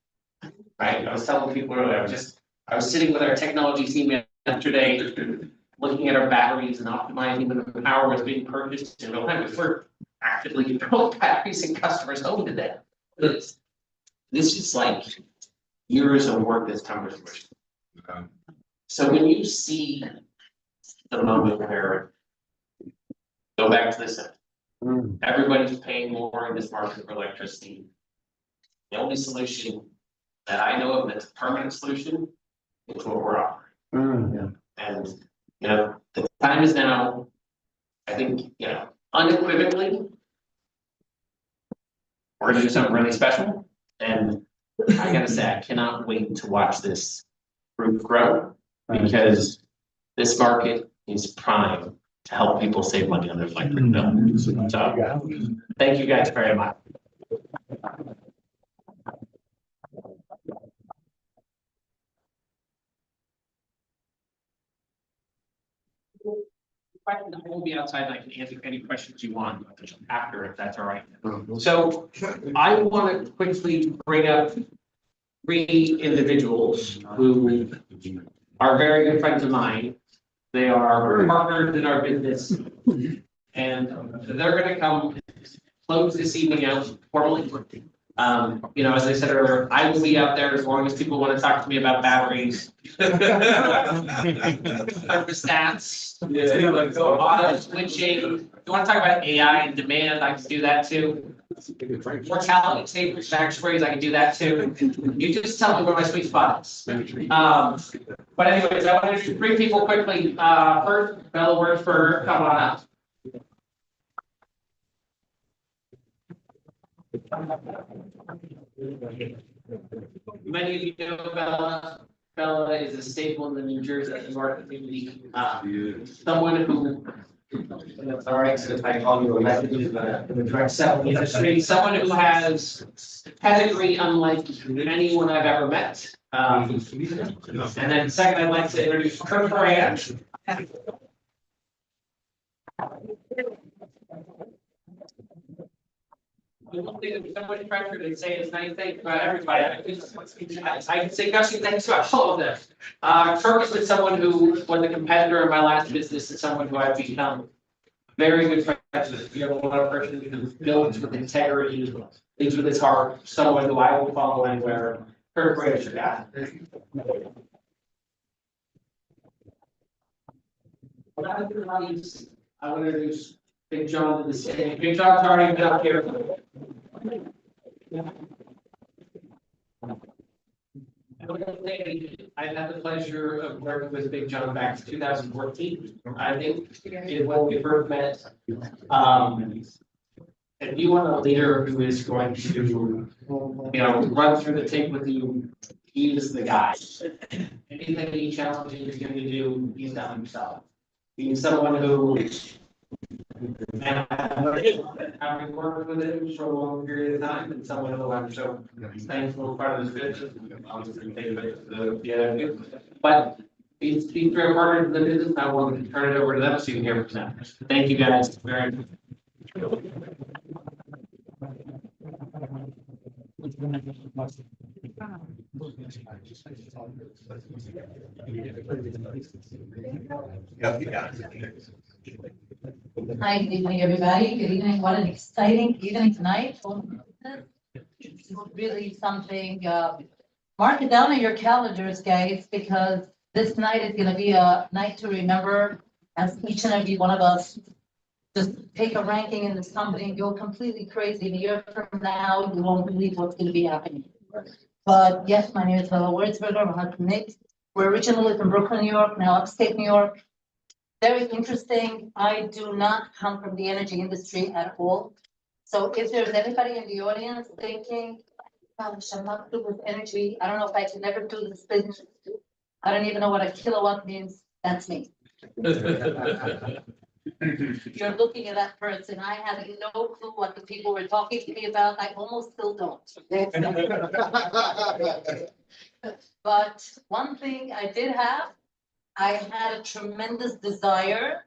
Right? I was telling people earlier, I was sitting with our technology team yesterday, looking at our batteries and optimizing when the power was being purchased in real time. We're actively building batteries in customers' home today. This is like years of work that's come to fruition. So when you see the moment where, go back to this, everybody's paying more in this market for electricity. The only solution that I know of that's a permanent solution is what we're offering. And, the time is now, I think, unequivocally, we're gonna do something really special. And I gotta say, I cannot wait to watch this group grow, because this market is prime to help people save money on their electric bill. So, thank you guys very much. I will be outside and I can answer any questions you want after, if that's all right. So I want to quickly bring up 3 individuals who are very good friends of mine. They are partners in our business, and they're going to come close this evening out formally. As I said earlier, I will be out there as long as people want to talk to me about batteries. Thermostats, auto switching. If you want to talk about AI and demand, I can do that too. Mortality savings, actuaries, I can do that too. You just tell me where my sweet spot is. But anyways, I want to introduce 3 people quickly. First, Bella Wordsberger, come on up. Many of you know Bella. Bella is a staple in the New Jersey market community. Someone who That's all right, so if I call you a message in the direct selling industry, someone who has pedigree unlike anyone I've ever met. And then second, I'd like to introduce Kirk Moran. I don't think there's so much pressure to say as nice things about everybody. I can say gushing things about all of them. Kirk has been someone who was a competitor in my last business and someone who I've become very good friends with. You know, one person who builds with integrity, leads with his heart, someone who I will follow anywhere. Kirk, great your guy. I want to introduce Big John to the stage. Big John's already been up here. I've had the pleasure of working with Big John back to 2014. I think is when we first met. If you want a leader who is going to, run through the tape with you, he is the guy. Anything he challenges you to do, he's done himself. He's someone who, and having worked with him for a long period of time, and someone who I'm so thankful part of this business. But these three partners in the business, I want to turn it over to them so you can hear from them. Thank you guys very much. Hi, good evening, everybody. Good evening. What an exciting evening tonight. It's really something, mark it down on your calendars, guys, because this night is gonna be a night to remember as each and every one of us just take a ranking in this company and go completely crazy. In a year from now, you won't believe what's gonna be happening. But yes, my name is Bella Wurzberger. My husband Nick. We're originally from Brooklyn, New York, now upstate New York. Very interesting. I do not come from the energy industry at all. So if there's anybody in the audience thinking, gosh, I'm not good with energy, I don't know if I can ever do this business. I don't even know what a kilowatt means. That's me. You're looking at that person. I have no clue what the people were talking to me about. I almost still don't. But one thing I did have, I had a tremendous desire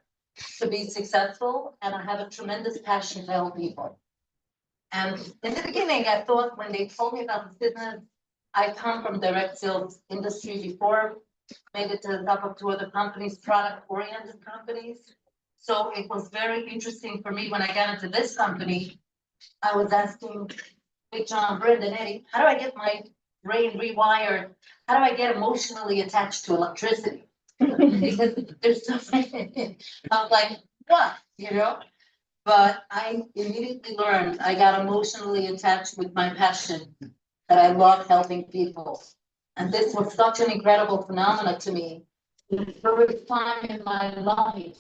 to be successful, and I have a tremendous passion to help people. And in the beginning, I thought when they told me about this business, I come from direct sales industry before, made it to the top of 2 other companies, product-oriented companies. So it was very interesting for me when I got into this company. I was asking Big John, Brendan, Eddie, how do I get my brain rewired? How do I get emotionally attached to electricity? Because there's so many. I'm like, what? But I immediately learned I got emotionally attached with my passion, that I love helping people. And this was such an incredible phenomenon to me. The first time in my life,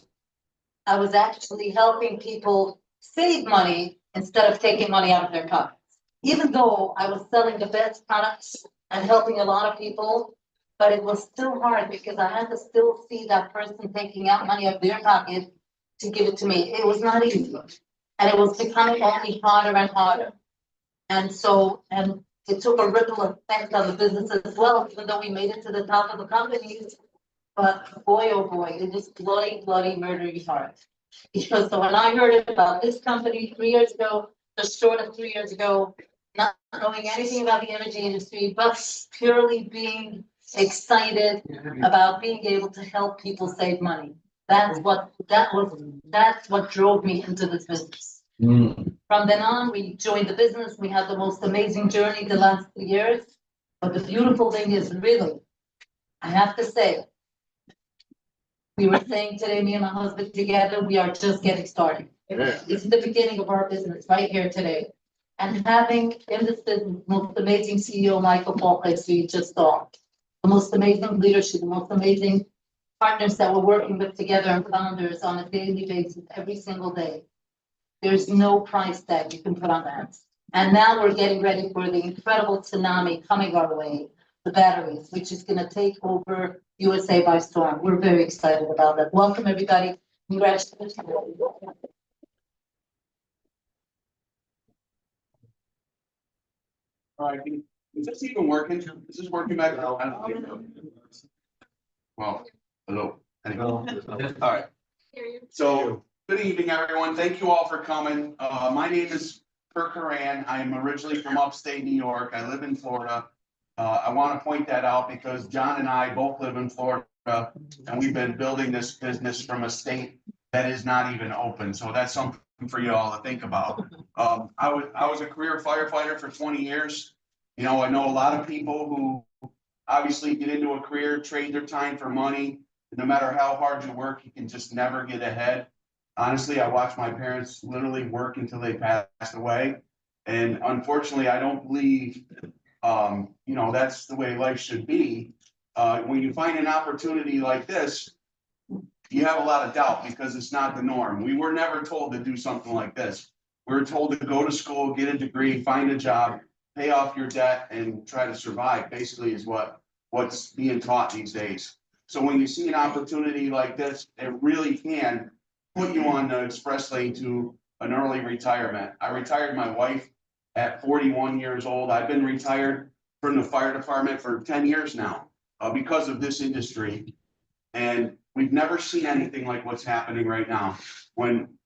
I was actually helping people save money instead of taking money out of their pockets. Even though I was selling the best products and helping a lot of people, but it was still hard because I had to still see that person taking out money out of their pocket to give it to me. It was not easy. And it was becoming only harder and harder. And it took a ripple effect on the business as well, even though we made it to the top of the companies. But boy, oh boy, it was bloody, murdery hard. Because so when I heard about this company 3 years ago, just short of 3 years ago, not knowing anything about the energy industry, but purely being excited about being able to help people save money. That's what drove me into this business. From then on, we joined the business. We had the most amazing journey the last 3 years. But the beautiful thing is, really, I have to say, we were saying today, me and my husband together, we are just getting started. This is the beginning of our business right here today. And having in this business, the most amazing CEO, Michael Polkes, we just saw, the most amazing leadership, the most amazing partners that we're working with together and founders on a daily basis, every single day. There's no price tag you can put on that. And now we're getting ready for the incredible tsunami coming our way, the batteries, which is going to take over USA by storm. We're very excited about that. Welcome, everybody. Congratulations. All right, is this even working? Is this working back? I don't think so. Well, hello. Anyway. All right. So, good evening, everyone. Thank you all for coming. My name is Kirk Horan. I'm originally from upstate New York. I live in Florida. I want to point that out because John and I both live in Florida, and we've been building this business from a state that is not even open. So that's something for you all to think about. I was a career firefighter for 20 years. You know, I know a lot of people who obviously get into a career, trade their time for money. No matter how hard you work, you can just never get ahead. Honestly, I watched my parents literally work until they passed away. And unfortunately, I don't believe, you know, that's the way life should be. When you find an opportunity like this, you have a lot of doubt because it's not the norm. We were never told to do something like this. We were told to go to school, get a degree, find a job, pay off your debt, and try to survive, basically is what's being taught these days. So when you see an opportunity like this, it really can put you on the express lane to an early retirement. I retired my wife at 41 years old. I've been retired from the fire department for 10 years now because of this industry. And we've never seen anything like what's happening right now.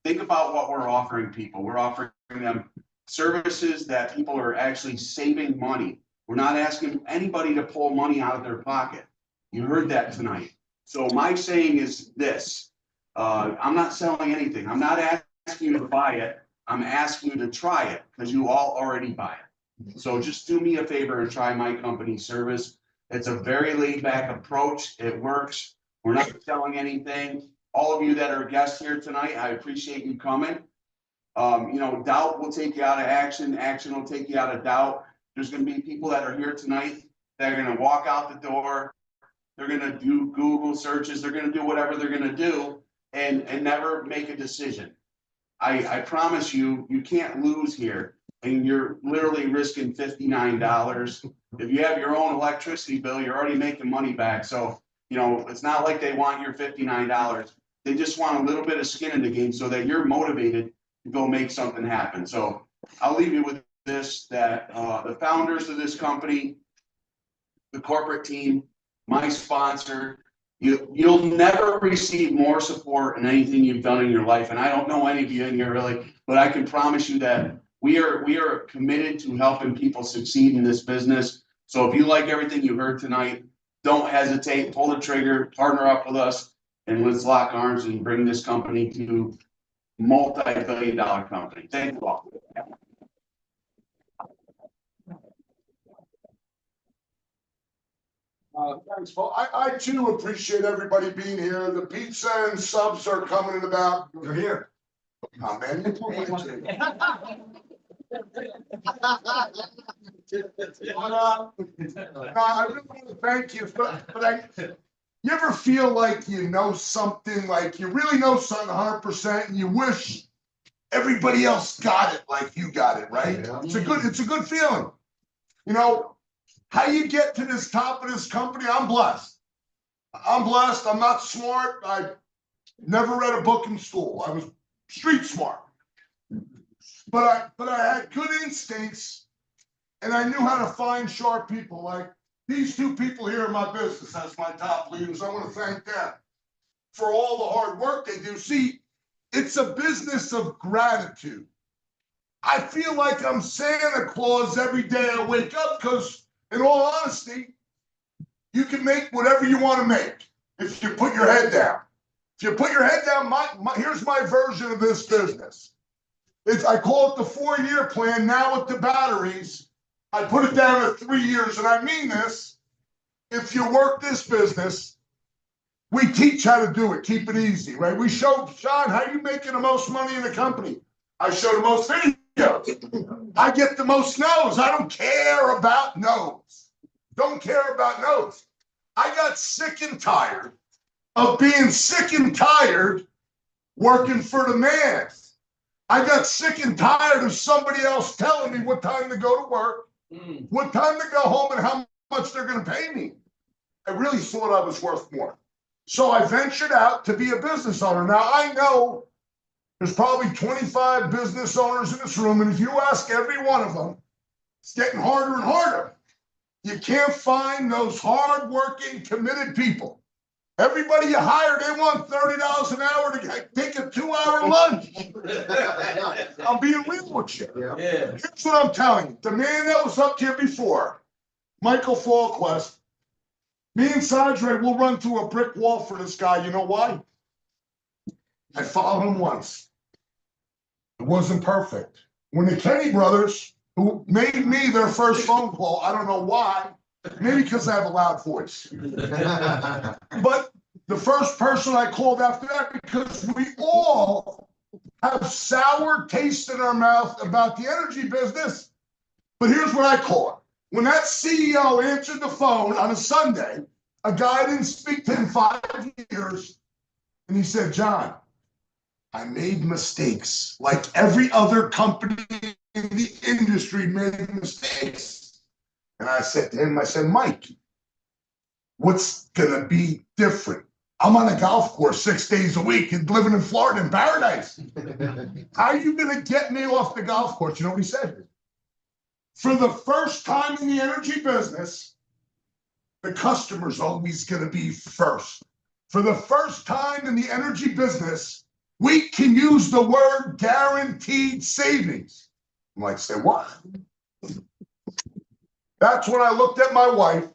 Think about what we're offering people. We're offering them services that people are actually saving money. We're not asking anybody to pull money out of their pocket. You heard that tonight. So my saying is this, I'm not selling anything. I'm not asking you to buy it. I'm asking you to try it because you all already buy it. So just do me a favor and try my company's service. It's a very laid back approach. It works. We're not selling anything. All of you that are guests here tonight, I appreciate you coming. You know, doubt will take you out of action. Action will take you out of doubt. There's going to be people that are here tonight that are going to walk out the door. They're going to do Google searches. They're going to do whatever they're going to do and never make a decision. I promise you, you can't lose here. And you're literally risking $59. If you have your own electricity bill, you're already making money back. So, you know, it's not like they want your $59. They just want a little bit of skin in the game so that you're motivated to go make something happen. So I'll leave you with this, that the founders of this company, the corporate team, my sponsor, you'll never receive more support in anything you've done in your life. And I don't know any of you in here really, but I can promise you that we are committed to helping people succeed in this business. So if you like everything you heard tonight, don't hesitate, pull the trigger, partner up with us, and let's lock arms and bring this company to multi-billion-dollar company. Thank you all. Thanks, Paul. I too appreciate everybody being here. The pizza and subs are coming in about. They're here. Oh, man. I really want to thank you, but you ever feel like you know something, like you really know something 100%, and you wish everybody else got it like you got it, right? Yeah. It's a good feeling. You know, how you get to this top of this company, I'm blessed. I'm blessed. I'm not smart. I never read a book in school. I was street smart. But I had good instincts, and I knew how to find sharp people. Like these two people here in my business, that's my top leaders. I want to thank them for all the hard work they do. See, it's a business of gratitude. I feel like I'm Santa Claus every day I wake up because, in all honesty, you can make whatever you want to make if you put your head down. If you put your head down, here's my version of this business. I call it the 4-year plan. Now with the batteries, I put it down to 3 years, and I mean this. If you work this business, we teach how to do it. Keep it easy, right? We showed Sean, how you making the most money in the company? I show the most videos. I get the most no's. I don't care about no's. Don't care about no's. I got sick and tired of being sick and tired working for the man. I got sick and tired of somebody else telling me what time to go to work, what time to go home, and how much they're going to pay me. I really thought I was worth more. So I ventured out to be a business owner. Now I know there's probably 25 business owners in this room, and if you ask every one of them, it's getting harder and harder. You can't find those hardworking, committed people. Everybody you hire, they want $30 an hour to take a 2-hour lunch. I'm being real with you. Yeah. Here's what I'm telling you. The man that was up here before, Michael Falquist, me and Sadre will run through a brick wall for this guy. You know why? I followed him once. It wasn't perfect. When the Kenny brothers, who made me their first phone call, I don't know why, maybe because I have a loud voice. But the first person I called after that, because we all have sour taste in our mouth about the energy business. But here's what I call it. When that CEO answered the phone on a Sunday, a guy didn't speak to him 5 years, and he said, John, I made mistakes like every other company in the industry made mistakes. And I said to him, I said, Mike, what's gonna be different? I'm on a golf course 6 days a week and living in Florida in paradise. How are you gonna get me off the golf course? You know what he said? For the first time in the energy business, the customer's always gonna be first. For the first time in the energy business, we can use the word guaranteed savings. I'm like, say what? That's when I looked at my wife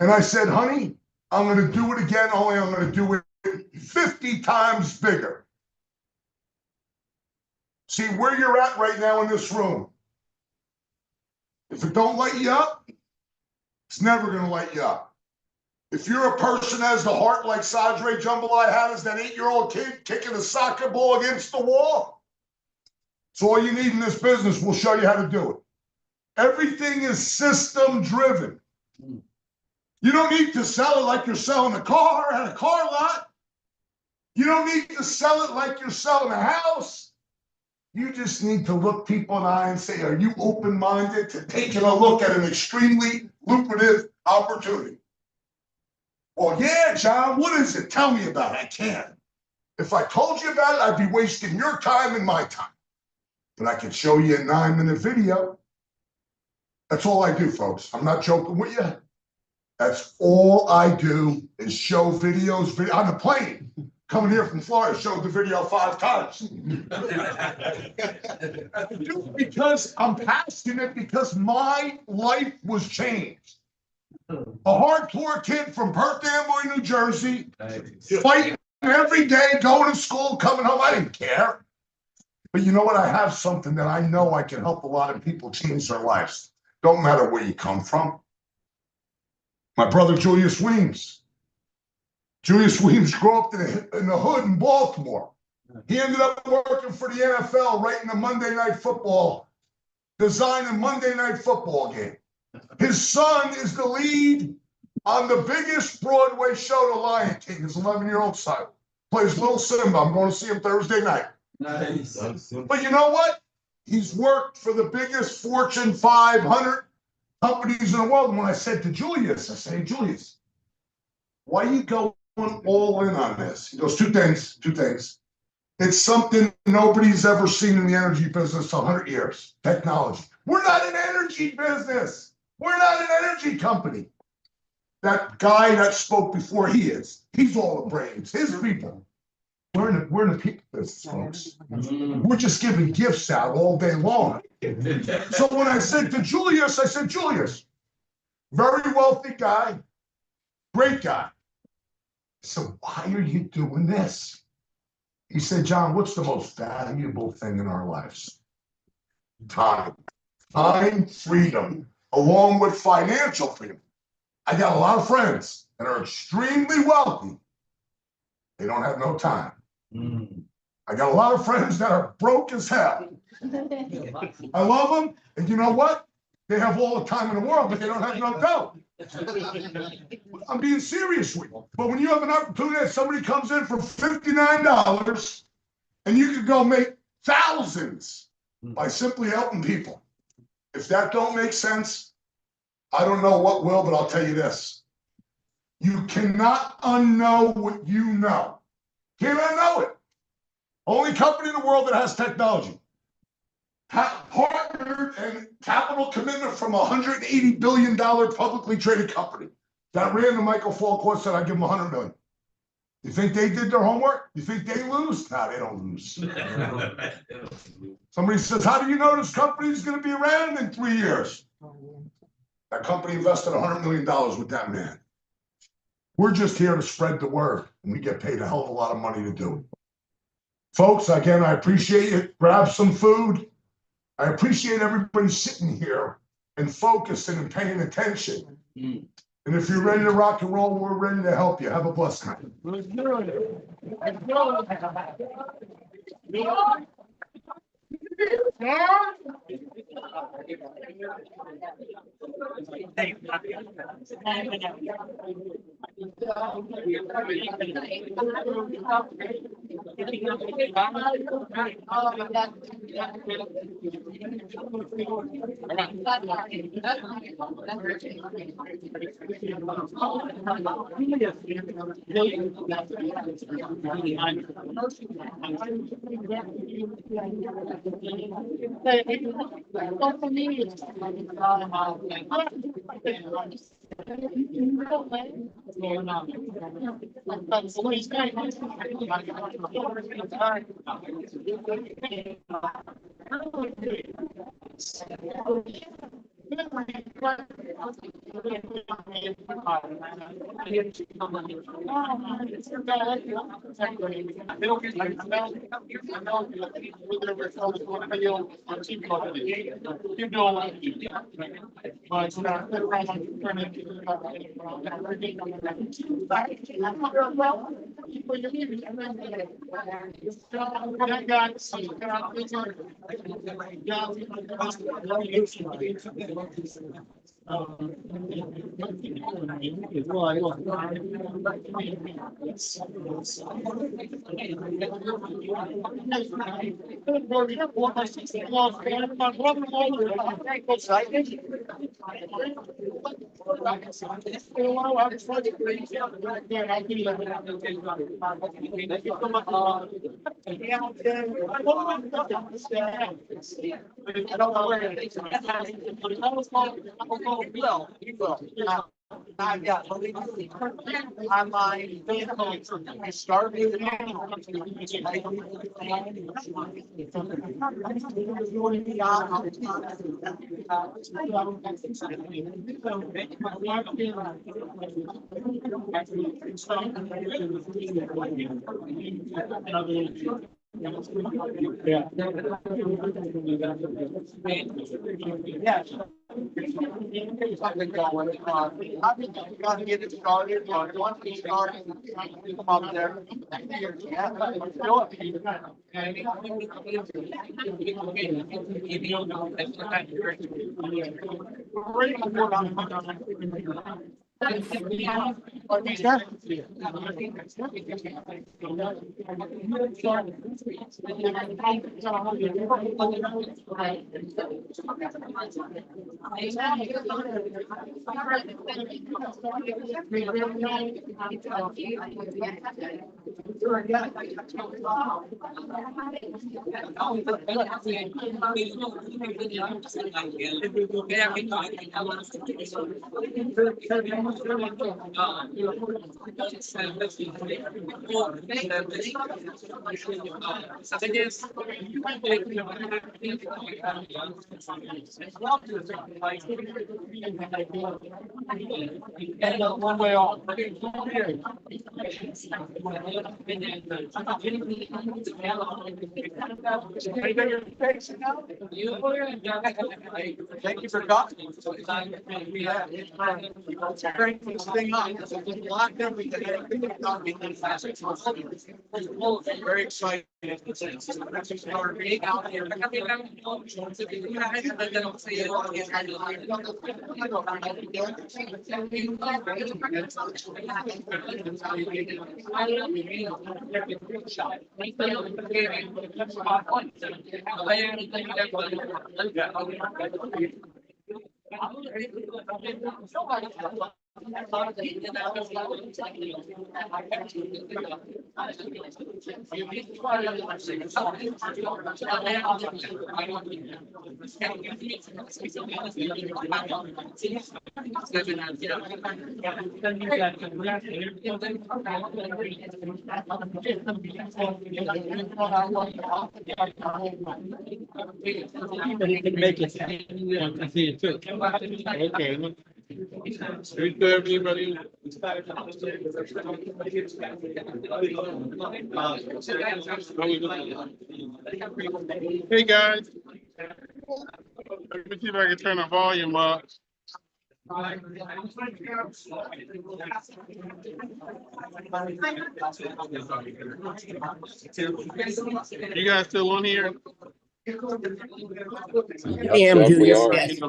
and I said, honey, I'm going to do it again, only I'm going to do it 50 times bigger. See where you're at right now in this room. If it don't light you up, it's never going to light you up. If you're a person that has the heart like Sadre Jambalaya had as that 8-year-old kid kicking a soccer ball against the wall, it's all you need in this business. We'll show you how to do it. Everything is system driven. You don't need to sell it like you're selling a car at a car lot. You don't need to sell it like you're selling a house. You just need to look people in the eye and say, are you open-minded to taking a look at an extremely lucrative opportunity? Well, yeah, John, what is it? Tell me about it. I can't. If I told you about it, I'd be wasting your time and my time. But I can show you a 9-minute video. That's all I do, folks. I'm not joking with you. That's all I do is show videos on the plane. Coming here from Florida, showed the video 5 times. Because I'm passionate, because my life was changed. A hardcore kid from Perth Amboy, New Jersey, fighting every day, going to school, coming home. I didn't care. But you know what? I have something that I know I can help a lot of people change their lives. Don't matter where you come from. My brother, Julius Weems. Julius Weems grew up in the hood in Baltimore. He ended up working for the NFL, writing the Monday Night Football, designing Monday Night Football game. His son is the lead on the biggest Broadway show, The Lion King. His 11-year-old son plays Little Simba. I'm going to see him Thursday night. Nice. But you know what? He's worked for the biggest Fortune 500 companies in the world. And when I said to Julius, I said, hey, Julius, why are you going all in on this? He goes, two things. It's something nobody's ever seen in the energy business 100 years. Technology. We're not an energy business. We're not an energy company. That guy that spoke before, he's all the brains, his people. We're in the people business, folks. We're just giving gifts out all day long. So when I said to Julius, very wealthy guy, great guy. So why are you doing this? He said, John, what's the most valuable thing in our lives? Time. Time, freedom, along with financial freedom. I got a lot of friends that are extremely wealthy. They don't have no time. I got a lot of friends that are broke as hell. I love them. And you know what? They have all the time in the world, but they don't have no dough. I'm being serious with you. But when you have an opportunity that somebody comes in for $59 and you could go make thousands by simply helping people. If that don't make sense, I don't know what will, but I'll tell you this. You cannot unknow what you know. Can't unknow it. Only company in the world that has technology. Partnered and capital commitment from $180 billion publicly traded company that ran to Michael Falk said, I'd give them $100 million. You think they did their homework? You think they lose? No, they don't lose. Somebody says, how do you know this company is going to be around in 3 years? That company invested $100 million with that man. We're just here to spread the word, and we get paid a hell of a lot of money to do it. Folks, again, I appreciate it. Grab some food. I appreciate everybody sitting here and focusing and paying attention. And if you're ready to rock and roll, we're ready to help you. Have a blessed night. I've got online I started I've been got to get it started, but once we start, come up there. One way off. Thank you for talking. Crank this thing up. Locked everything. Very excited. Make it. I see it too. Okay. Speak to everybody. Hey, guys. Let me see if I can turn the volume up. You guys still on here? am Julius, yes.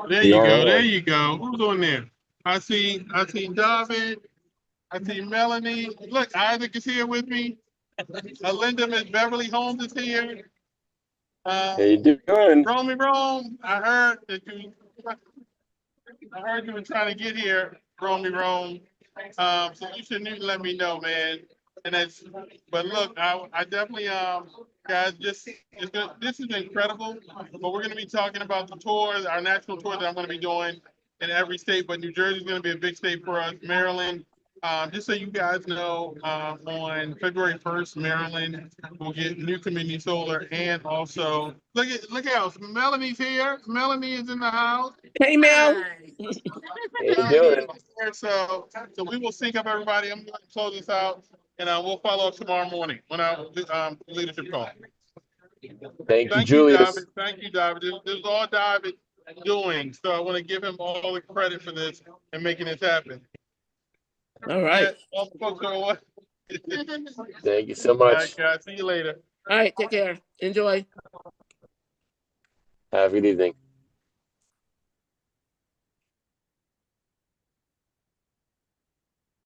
There you go. There you go. Who's on there? I see David. I see Melanie. Look, Isaac is here with me. Linda Miss Beverly Holmes is here. How you doing? Romy Rome. I heard you were trying to get here, Romy Rome. So you should let me know, man. And but look, I definitely guys, this is incredible. But we're gonna be talking about the tours, our national tour that I'm gonna be doing in every state, but New Jersey is gonna be a big state for us, Maryland. Just so you guys know, on February 1st, Maryland will get new community solar, and also look out, Melanie's here. Melanie is in the house. Hey, Mel. How you doing? So we will sync up everybody. I'm going to close this out, and we'll follow up tomorrow morning when our leadership call. Thank you, Julius. David. Thank you, David. This is all David doing, so I want to give him all the credit for this and making this happen. All right. All the folks are Thank you so much. All right, guys. See you later. All right. Take care. Enjoy. Have a good evening.